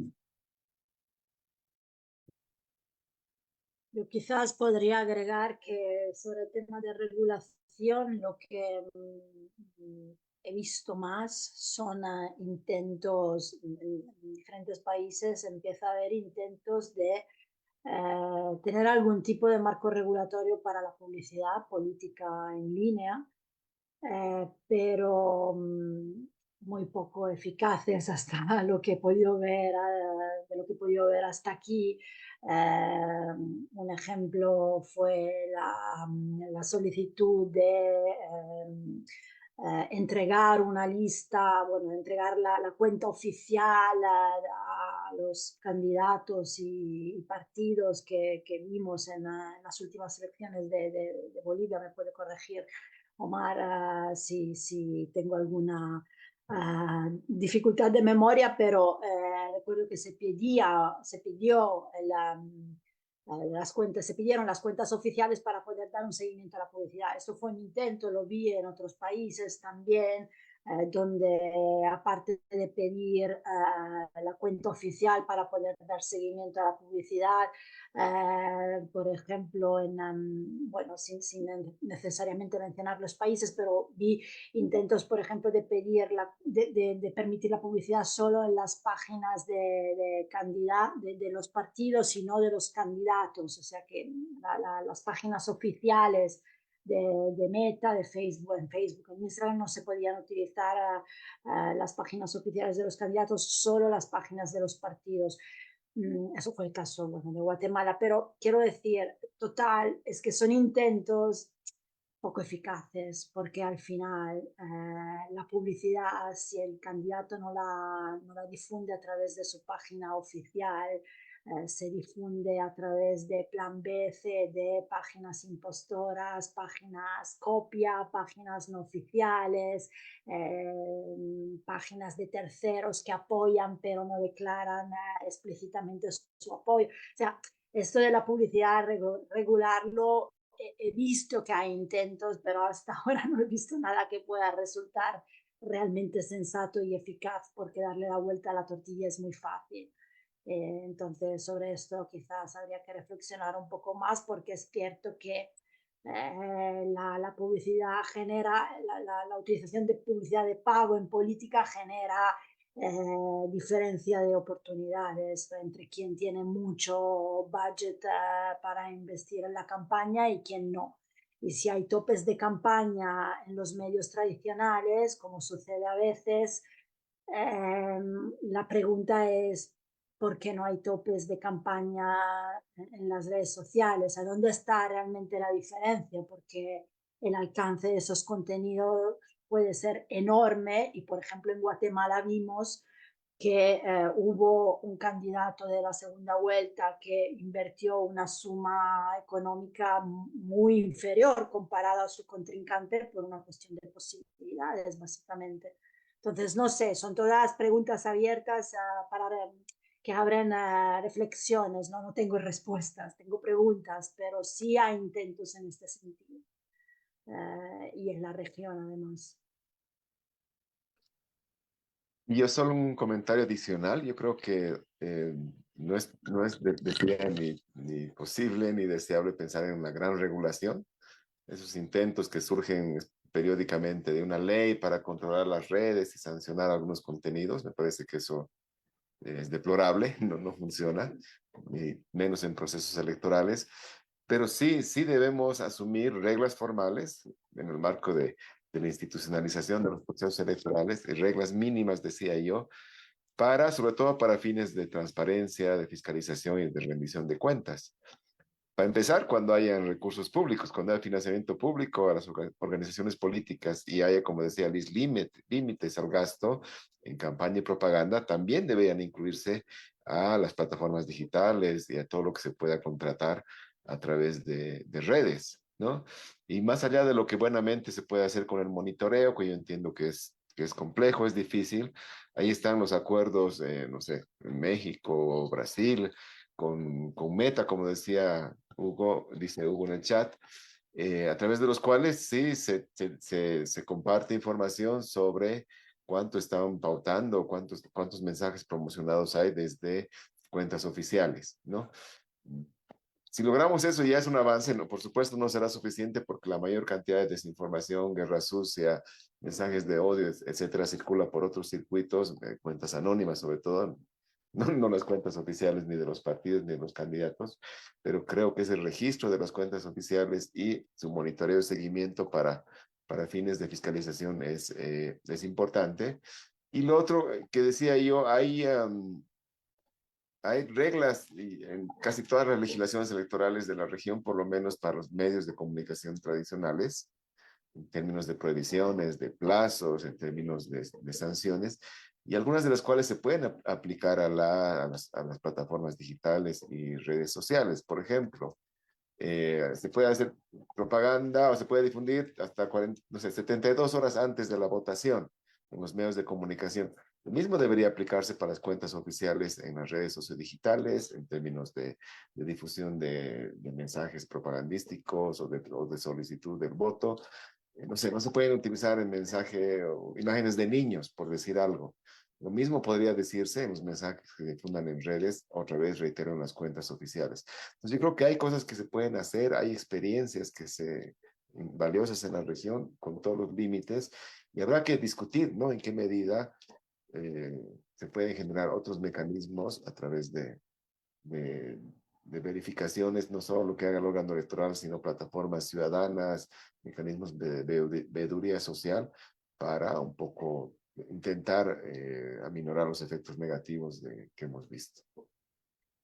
Yo quizás podría agregar que sobre el tema de regulación, lo que he visto más son intentos en diferentes países, empieza a haber intentos de tener algún tipo de marco regulatorio para la publicidad política en línea, pero muy poco eficaces hasta lo que he podido ver, de lo que he podido ver hasta aquí. Un ejemplo fue la solicitud de entregar una lista, bueno, entregar la cuenta oficial a los candidatos y partidos que vimos en las últimas elecciones de Bolivia. Me puede corregir Omar si tengo alguna dificultad de memoria, pero recuerdo que se pidió se pidieron las cuentas oficiales para poder dar un seguimiento a la publicidad. Esto fue un intento, lo vi en otros países también, donde aparte de pedir la cuenta oficial para poder dar seguimiento a la publicidad, por ejemplo, bueno, sin necesariamente mencionar los países, pero vi intentos, por ejemplo, de pedir de permitir la publicidad solo en las páginas de los partidos y no de los candidatos, o sea que las páginas oficiales de Meta, de Facebook, en Instagram no se podían utilizar las páginas oficiales de los candidatos, solo las páginas de los partidos. Eso fue el caso, bueno, de Guatemala, pero quiero decir, total, es que son intentos poco eficaces, porque al final la publicidad, si el candidato no la difunde a través de su página oficial, se difunde a través de plan B, C, D, páginas impostoras, páginas copia, páginas no oficiales, páginas de terceros que apoyan pero no declaran explícitamente su apoyo. O sea, esto de la publicidad, regularlo, he visto que hay intentos, pero hasta ahora no he visto nada que pueda resultar realmente sensato y eficaz, porque darle la vuelta a la tortilla es muy fácil. Entonces, sobre esto quizás habría que reflexionar un poco más, porque es cierto que la publicidad genera, la utilización de publicidad de pago en política genera diferencia de oportunidades entre quien tiene mucho budget para investir en la campaña y quien no. Y si hay topes de campaña en los medios tradicionales, como sucede a veces, la pregunta es, ¿por qué no hay topes de campaña en las redes sociales? ¿A dónde está realmente la diferencia? Porque el alcance de esos contenidos puede ser enorme y, por ejemplo, en Guatemala vimos que hubo un candidato de la segunda vuelta que invirtió una suma económica muy inferior comparada a su contrincante por una cuestión de posibilidades, básicamente. Entonces, no sé, son todas preguntas abiertas para que abren reflexiones, ¿no? No tengo respuestas, tengo preguntas, pero sí hay intentos en este sentido. Y en la región, además. Y yo solo un comentario adicional, yo creo que no es ni posible ni deseable pensar en una gran regulación. Esos intentos que surgen periódicamente de una ley para controlar las redes y sancionar algunos contenidos, me parece que eso es deplorable, no funciona, ni menos en procesos electorales, pero sí debemos asumir reglas formales en el marco de la institucionalización de los procesos electorales, reglas mínimas, decía yo, sobre todo para fines de transparencia, de fiscalización y de rendición de cuentas. Para empezar, cuando hayan recursos públicos, cuando haya financiamiento público a las organizaciones políticas y haya, como decía Liz, límites al gasto en campaña y propaganda, también deberían incluirse a las plataformas digitales y a todo lo que se pueda contratar a través de redes, ¿no? Y más allá de lo que buenamente se puede hacer con el monitoreo, que yo entiendo que es complejo, es difícil, ahí están los acuerdos, no sé, en México, Brasil, con Meta, como decía Hugo, dice Hugo en el chat, a través de los cuales sí se comparte información sobre cuánto están pautando, cuántos mensajes promocionados hay desde cuentas oficiales, ¿no? Si logramos eso ya es un avance, no, por supuesto no será suficiente porque la mayor cantidad de desinformación, guerra sucia, mensajes de odio, etcétera, circula por otros circuitos, cuentas anónimas sobre todo, no las cuentas oficiales ni de los partidos ni de los candidatos, pero creo que ese registro de las cuentas oficiales y su monitoreo y seguimiento para fines de fiscalización es importante. Y lo otro que decía yo, hay reglas en casi todas las legislaciones electorales de la región, por lo menos para los medios de comunicación tradicionales, en términos de prohibiciones, de plazos, en términos de sanciones, y algunas de las cuales se pueden aplicar a las plataformas digitales y redes sociales. Por ejemplo, se puede hacer propaganda o se puede difundir hasta 40, no sé, 72 horas antes de la votación en los medios de comunicación. Lo mismo debería aplicarse para las cuentas oficiales en las redes sociodigitales, en términos de difusión de mensajes propagandísticos o de solicitud del voto. No sé, no se pueden utilizar el mensaje o imágenes de niños, por decir algo. Lo mismo podría decirse en los mensajes que difundan en redes, otra vez reitero, en las cuentas oficiales. Entonces yo creo que hay cosas que se pueden hacer, hay experiencias valiosas en la región con todos los límites y habrá que discutir, ¿no? En qué medida se pueden generar otros mecanismos a través de, de verificaciones, no solo lo que haga el órgano electoral, sino plataformas ciudadanas, mecanismos de veeduría social para un poco intentar aminorar los efectos negativos que hemos visto.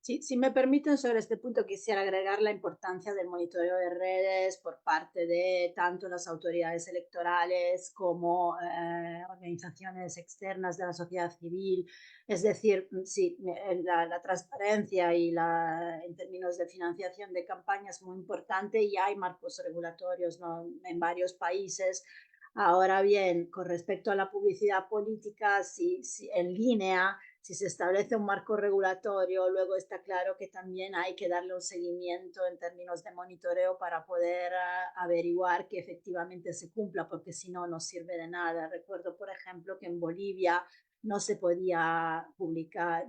Si me permiten, sobre este punto quisiera agregar la importancia del monitoreo de redes por parte de tanto las autoridades electorales como organizaciones externas de la sociedad civil. Es decir, sí, la transparencia y en términos de financiación de campañas es muy importante y hay marcos regulatorios, ¿no?, en varios países. Ahora bien, con respecto a la publicidad política, si en línea, si se establece un marco regulatorio, luego está claro que también hay que darle un seguimiento en términos de monitoreo para poder averiguar que efectivamente se cumpla, porque si no, no sirve de nada. Recuerdo, por ejemplo, que en Bolivia no se podía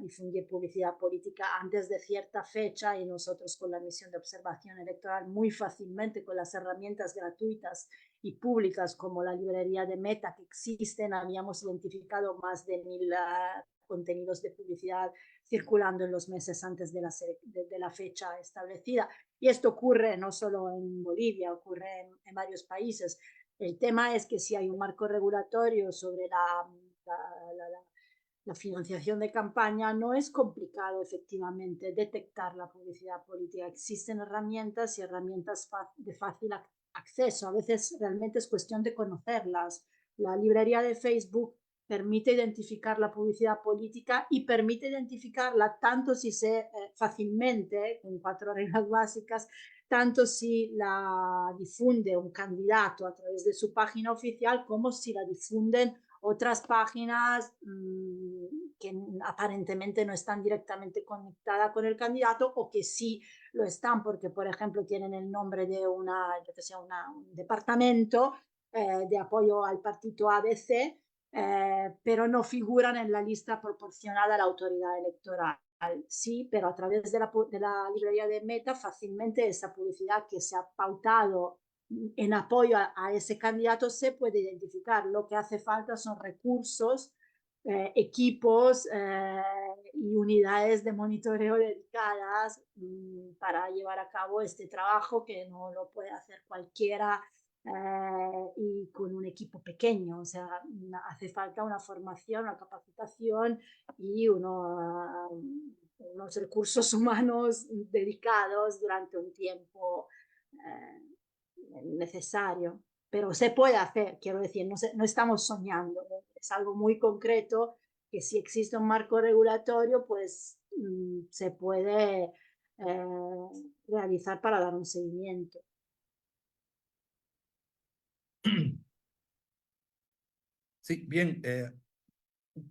difundir publicidad política antes de cierta fecha y nosotros con la misión de observación electoral muy fácilmente con las herramientas gratuitas y públicas como la librería de Meta que existen, habíamos identificado más de 1000 contenidos de publicidad circulando en los meses antes de la fecha establecida. Y esto ocurre no solo en Bolivia, ocurre en varios países. El tema es que si hay un marco regulatorio sobre la financiación de campaña, no es complicado efectivamente detectar la publicidad política. Existen herramientas y herramientas de fácil acceso. A veces realmente es cuestión de conocerlas. La librería de Facebook permite identificar la publicidad política y permite identificarla tanto si se fácilmente, con 4 reglas básicas, tanto si la difunde un candidato a través de su página oficial como si la difunden otras páginas que aparentemente no están directamente conectadas con el candidato o que sí lo están porque, por ejemplo, tienen el nombre de un departamento de apoyo al partido ABC, pero no figuran en la lista proporcional a la autoridad electoral. Sí, pero a través de la librería de Meta fácilmente esa publicidad que se ha pautado en apoyo a ese candidato se puede identificar. Lo que hace falta son recursos, equipos y unidades de monitoreo dedicadas para llevar a cabo este trabajo que no lo puede hacer cualquiera y con un equipo pequeño. O sea, hace falta una formación, una capacitación y unos recursos humanos dedicados durante un tiempo necesario, pero se puede hacer, quiero decir, no estamos soñando, es algo muy concreto que si existe un marco regulatorio, pues se puede realizar para dar un seguimiento. Sí, bien,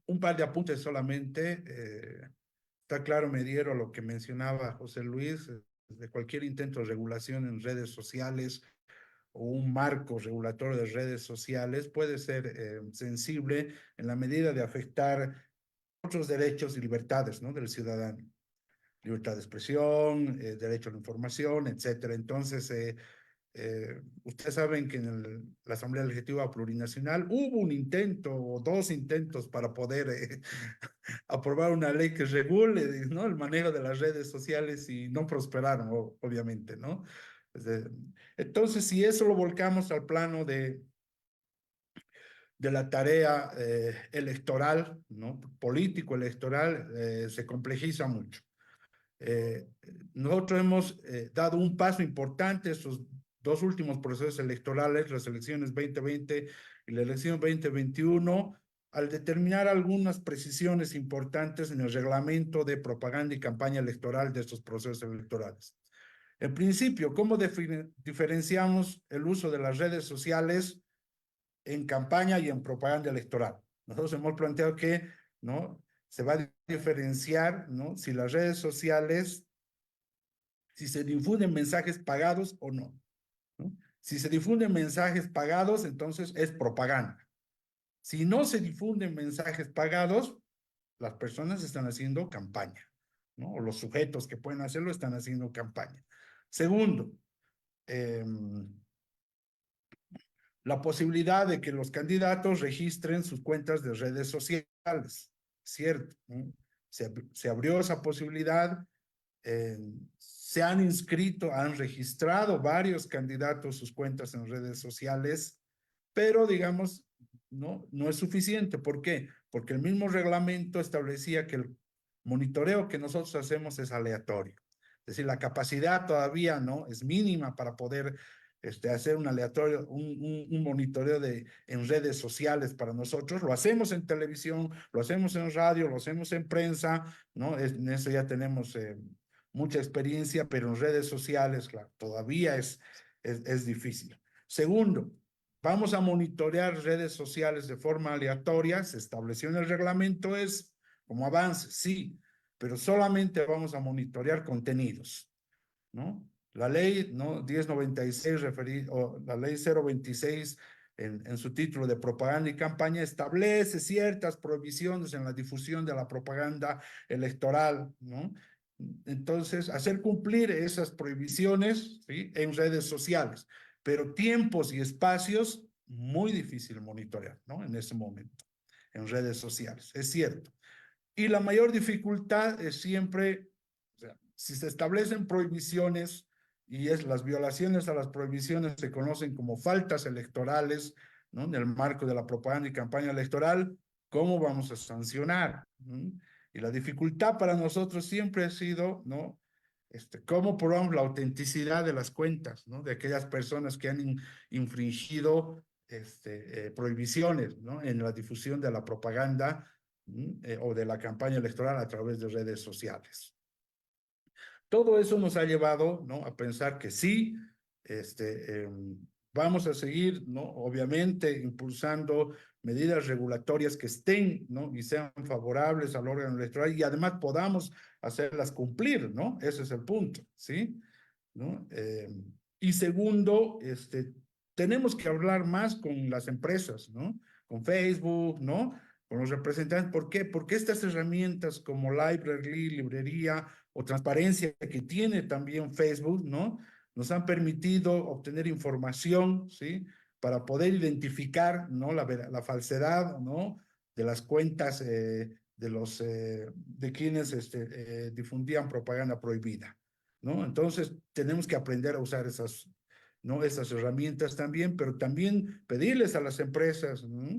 un par de apuntes solamente. Está claro, me dieron lo que mencionaba José Luis, de cualquier intento de regulación en redes sociales o un marco regulatorio de redes sociales puede ser sensible en la medida de afectar otros derechos y libertades, ¿no?, del ciudadano. Libertad de expresión, derecho a la información, etcétera. Entonces, ustedes saben que en la Asamblea Legislativa Plurinacional hubo un intento o 2 intentos para poder aprobar una ley que regule, ¿no?, el manejo de las redes sociales y no prosperaron, obviamente, ¿no? Entonces, si eso lo volcamos al plano de la tarea electoral, ¿no?, político electoral, se complejiza mucho. Nosotros hemos dado un paso importante estos 2 últimos procesos electorales, las elecciones 2020 y la elección 2021, al determinar algunas precisiones importantes en el reglamento de propaganda y campaña electoral de estos procesos electorales. En principio, ¿cómo diferenciamos el uso de las redes sociales en campaña y en propaganda electoral? Nosotros hemos planteado que, ¿no?, se va a diferenciar, ¿no?, si las redes sociales, si se difunden mensajes pagados o no, ¿no? Si se difunden mensajes pagados, entonces es propaganda. Si no se difunden mensajes pagados, las personas están haciendo campaña, ¿no? O los sujetos que pueden hacerlo están haciendo campaña. Segundo, la posibilidad de que los candidatos registren sus cuentas de redes sociales, ¿cierto? ¿No? Se abrió esa posibilidad, se han inscrito, han registrado varios candidatos sus cuentas en redes sociales, pero digamos, no es suficiente. ¿Por qué? Porque el mismo reglamento establecía que monitoreo que nosotros hacemos es aleatorio. Es decir, la capacidad todavía no es mínima para poder hacer un aleatorio, un monitoreo en redes sociales para nosotros. Lo hacemos en televisión, lo hacemos en radio, lo hacemos en prensa, ¿no? En eso ya tenemos mucha experiencia, pero en redes sociales, claro, todavía es difícil. Segundo, vamos a monitorear redes sociales de forma aleatoria. Se estableció en el reglamento, es como avance, sí, pero solamente vamos a monitorear contenidos, ¿no? La ley, ¿no? 1096 o la ley 026 en su título de propaganda y campaña establece ciertas prohibiciones en la difusión de la propaganda electoral, ¿no? Entonces, hacer cumplir esas prohibiciones, ¿sí? En redes sociales, pero tiempos y espacios muy difícil monitorear, ¿no? En ese momento, en redes sociales, es cierto. Y la mayor dificultad es siempre, o sea, si se establecen prohibiciones y las violaciones a las prohibiciones se conocen como faltas electorales, ¿no? En el marco de la propaganda y campaña electoral, ¿cómo vamos a sancionar? ¿Mm? Y la dificultad para nosotros siempre ha sido, ¿no? ¿Cómo probamos la autenticidad de las cuentas, ¿no? De aquellas personas que han infringido prohibiciones, ¿no? En la difusión de la propaganda o de la campaña electoral a través de redes sociales. Todo eso nos ha llevado, ¿no? A pensar que sí, vamos a seguir, ¿no? Obviamente impulsando medidas regulatorias que estén, ¿no? Y sean favorables al órgano electoral y además podamos hacerlas cumplir, ¿no? Ese es el punto, ¿sí? ¿No? Y segundo, tenemos que hablar más con las empresas, ¿no? Con Facebook, ¿no? Con los representantes. ¿Por qué? Porque estas herramientas como Library, librería o transparencia que tiene también Facebook, ¿no? Nos han permitido obtener información, ¿sí? Para poder identificar, ¿no? La falsedad, ¿no? De las cuentas de quienes difundían propaganda prohibida, ¿no? Entonces, tenemos que aprender a usar ¿no? Esas herramientas también, pero también pedirles a las empresas, ¿no?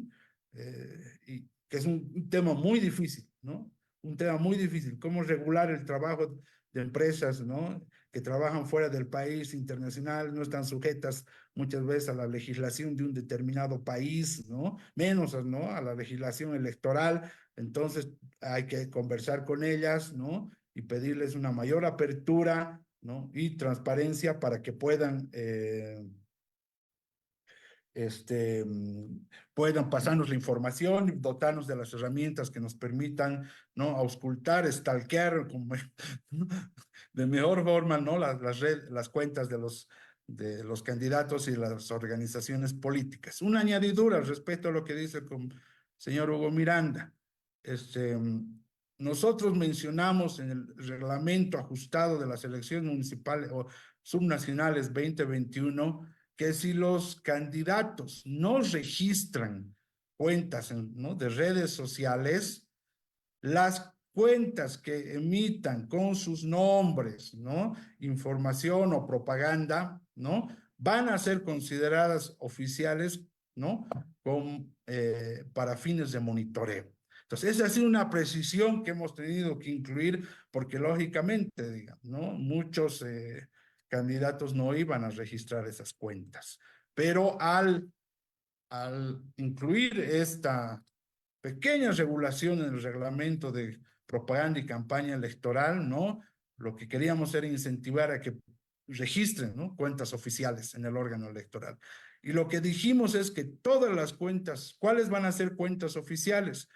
Y que es un tema muy difícil, ¿no? Un tema muy difícil, cómo regular el trabajo de empresas, ¿no? Que trabajan fuera del país internacional, no están sujetas muchas veces a la legislación de un determinado país, ¿no? Menos, ¿no? A la legislación electoral. Entonces, hay que conversar con ellas, ¿no? Y pedirles una mayor apertura, ¿no? Y transparencia para que puedan puedan pasarnos la información y dotarnos de las herramientas que nos permitan, ¿no? Auscultar, stalkear como, de mejor forma, ¿no? Las cuentas de los candidatos y las organizaciones políticas. Una añadidura respecto a lo que dice el señor Hugo Miranda. Nosotros mencionamos en el reglamento ajustado de las elecciones municipales o subnacionales 2021 que si los candidatos no registran cuentas, ¿no? de redes sociales, las cuentas que emitan con sus nombres, ¿no? Información o propaganda, ¿no? Van a ser consideradas oficiales, ¿no? Para fines de monitoreo. Entonces, esa ha sido una precisión que hemos tenido que incluir porque lógicamente, digamos, ¿no? Muchos candidatos no iban a registrar esas cuentas. Pero al incluir esta pequeña regulación en el reglamento de propaganda y campaña electoral, ¿no? Lo que queríamos era incentivar a que registren, ¿no? Cuentas oficiales en el órgano electoral. Y lo que dijimos es que todas las cuentas, ¿cuáles van a ser cuentas oficiales?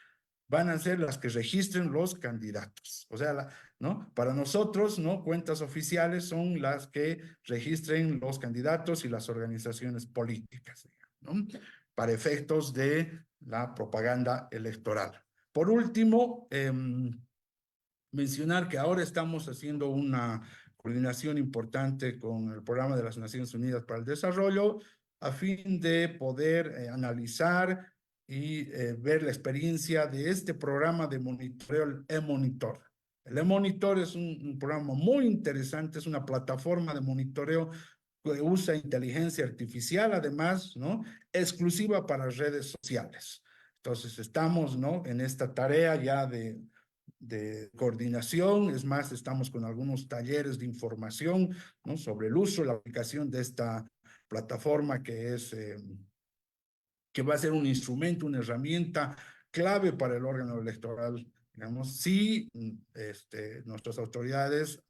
Van a ser las que registren los candidatos. O sea, ¿no? Para nosotros, ¿no? Cuentas oficiales son las que registren los candidatos y las organizaciones políticas, ¿no? Para efectos de la propaganda electoral. Por último, mencionar que ahora estamos haciendo una coordinación importante con el Programa de las Naciones Unidas para el Desarrollo a fin de poder analizar y ver la experiencia de este programa de monitoreo, el eMonitor. El eMonitor es un programa muy interesante, es una plataforma de monitoreo que usa inteligencia artificial, además, ¿no? Exclusiva para redes sociales. Entonces, estamos, ¿no? En esta tarea ya de de coordinación. Es más, estamos con algunos talleres de información, ¿no? Sobre el uso, la aplicación de esta plataforma que va a ser un instrumento, una herramienta clave para el órgano electoral, digamos, si nuestras autoridades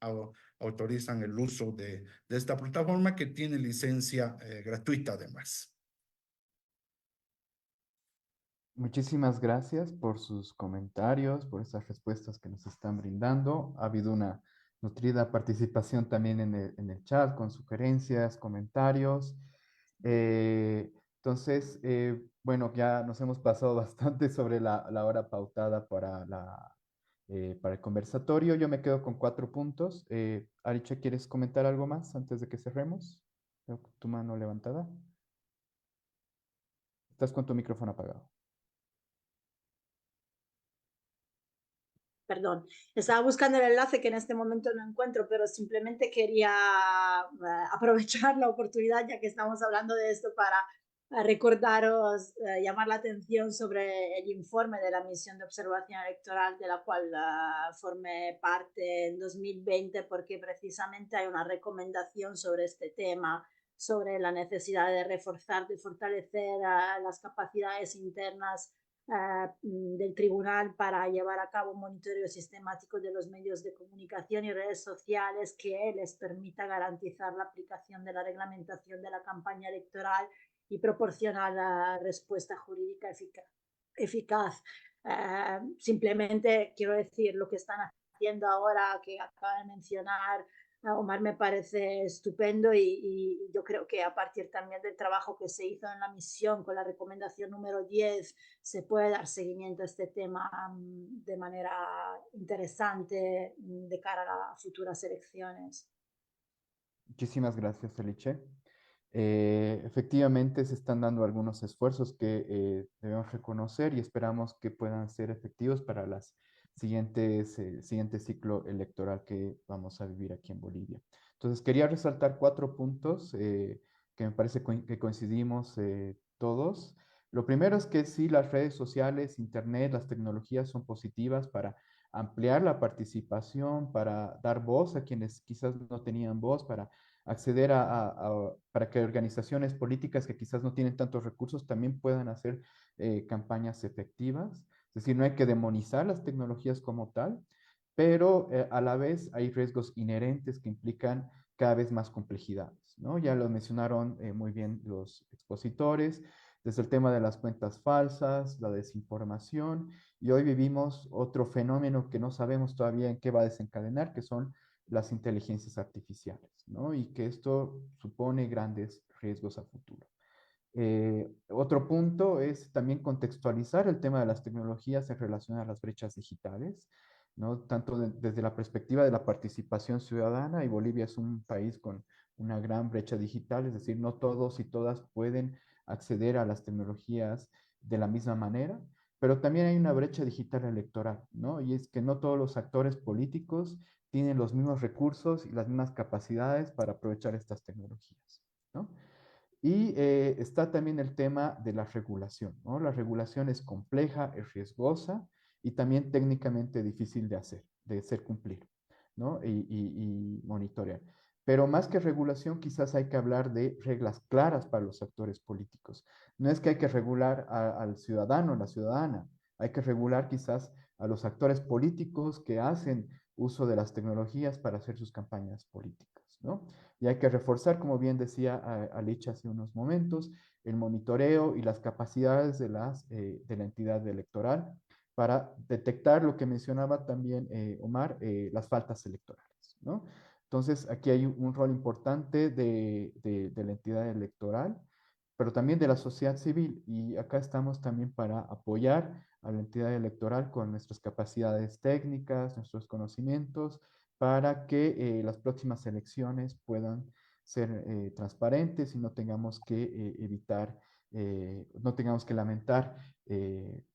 autorizan el uso de esta plataforma que tiene licencia gratuita además. Muchísimas gracias por sus comentarios, por estas respuestas que nos están brindando. Ha habido una nutrida participación también en el chat con sugerencias, comentarios. Entonces, bueno, ya nos hemos pasado bastante sobre la hora pautada para el conversatorio. Yo me quedo con 4 puntos. Aricha, ¿quieres comentar algo más antes de que cerremos? Veo tu mano levantada. Estás con tu micrófono apagado. Perdón, estaba buscando el enlace que en este momento no encuentro, pero simplemente quería aprovechar la oportunidad, ya que estamos hablando de esto, para recordaros, llamar la atención sobre el informe de la misión de observación electoral de la cual formé parte en 2020, porque precisamente hay una recomendación sobre este tema, sobre la necesidad de reforzar, de fortalecer las capacidades internas del tribunal para llevar a cabo un monitoreo sistemático de los medios de comunicación y redes sociales que les permita garantizar la aplicación de la reglamentación de la campaña electoral y proporcionar la respuesta jurídica eficaz. Simplemente quiero decir lo que están haciendo ahora, que acaba de mencionar Omar, me parece estupendo y yo creo que a partir también del trabajo que se hizo en la misión con la recomendación número 10 se puede dar seguimiento a este tema de manera interesante de cara a las futuras elecciones. Muchísimas gracias, Eliche. Efectivamente, se están dando algunos esfuerzos que debemos reconocer y esperamos que puedan ser efectivos para las siguiente ciclo electoral que vamos a vivir aquí en Bolivia. Entonces, quería resaltar 4 puntos que me parece que coincidimos todos. Lo primero es que sí, las redes sociales, Internet, las tecnologías son positivas para ampliar la participación, para dar voz a quienes quizás no tenían voz, para acceder para que organizaciones políticas que quizás no tienen tantos recursos también puedan hacer campañas efectivas. Es decir, no hay que demonizar las tecnologías como tal, pero a la vez hay riesgos inherentes que implican cada vez más complejidades, ¿no? Ya lo mencionaron muy bien los expositores, desde el tema de las cuentas falsas, la desinformación, y hoy vivimos otro fenómeno que no sabemos todavía en qué va a desencadenar, que son las inteligencias artificiales, ¿no? Y que esto supone grandes riesgos a futuro. Otro punto es también contextualizar el tema de las tecnologías en relación a las brechas digitales, ¿no? Tanto desde la perspectiva de la participación ciudadana, y Bolivia es un país con una gran brecha digital, es decir, no todos y todas pueden acceder a las tecnologías de la misma manera, pero también hay una brecha digital electoral, ¿no? Y es que no todos los actores políticos tienen los mismos recursos y las mismas capacidades para aprovechar estas tecnologías, ¿no? Y está también el tema de la regulación, ¿no? La regulación es compleja, es riesgosa y también técnicamente difícil de hacer cumplir, ¿no? Y monitorear. Pero más que regulación, quizás hay que hablar de reglas claras para los actores políticos. No es que hay que regular al ciudadano, la ciudadana, hay que regular quizás a los actores políticos que hacen uso de las tecnologías para hacer sus campañas políticas, ¿no? Y hay que reforzar, como bien decía Alicia hace unos momentos, el monitoreo y las capacidades de la entidad electoral para detectar lo que mencionaba también Omar, las faltas electorales, ¿no? Entonces, aquí hay un rol importante de la entidad electoral, pero también de la sociedad civil, y acá estamos también para apoyar a la entidad electoral con nuestras capacidades técnicas, nuestros conocimientos, para que las próximas elecciones puedan ser transparentes y no tengamos que no tengamos que lamentar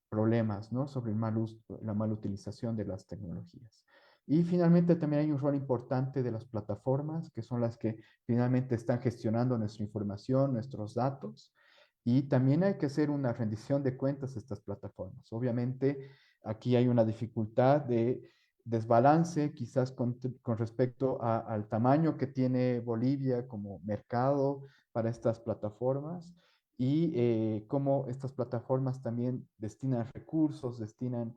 problemas, ¿no? Sobre la mala utilización de las tecnologías. Y finalmente también hay un rol importante de las plataformas, que son las que finalmente están gestionando nuestra información, nuestros datos. Y también hay que hacer una rendición de cuentas a estas plataformas. Obviamente, aquí hay una dificultad de desbalance quizás con respecto al tamaño que tiene Bolivia como mercado para estas plataformas y cómo estas plataformas también destinan recursos, destinan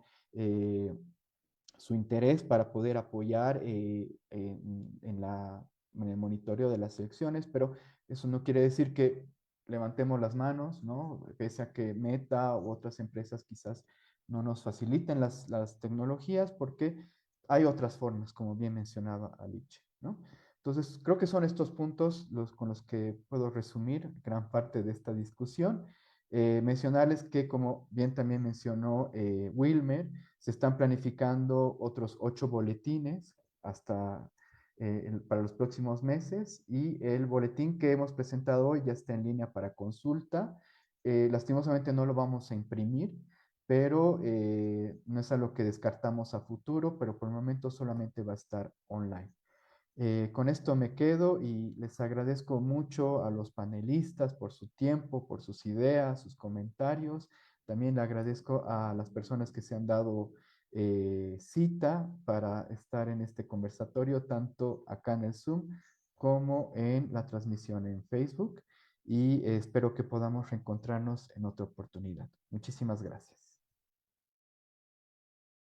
su interés para poder apoyar en el monitoreo de las elecciones, pero eso no quiere decir que levantemos las manos, ¿no? Pese a que Meta u otras empresas quizás no nos faciliten las tecnologías, porque hay otras formas, como bien mencionaba Aliche, ¿no? Entonces, creo que son estos puntos con los que puedo resumir gran parte de esta discusión. Mencionarles que, como bien también mencionó Wilmer, se están planificando otros 8 boletines hasta para los próximos meses y el boletín que hemos presentado hoy ya está en línea para consulta. Lastimosamente no lo vamos a imprimir, pero no es algo que descartamos a futuro, pero por el momento solamente va a estar online. Con esto me quedo y les agradezco mucho a los panelistas por su tiempo, por sus ideas, sus comentarios. También le agradezco a las personas que se han dado cita para estar en este conversatorio, tanto acá en el Zoom como en la transmisión en Facebook. Y espero que podamos reencontrarnos en otra oportunidad. Muchísimas gracias.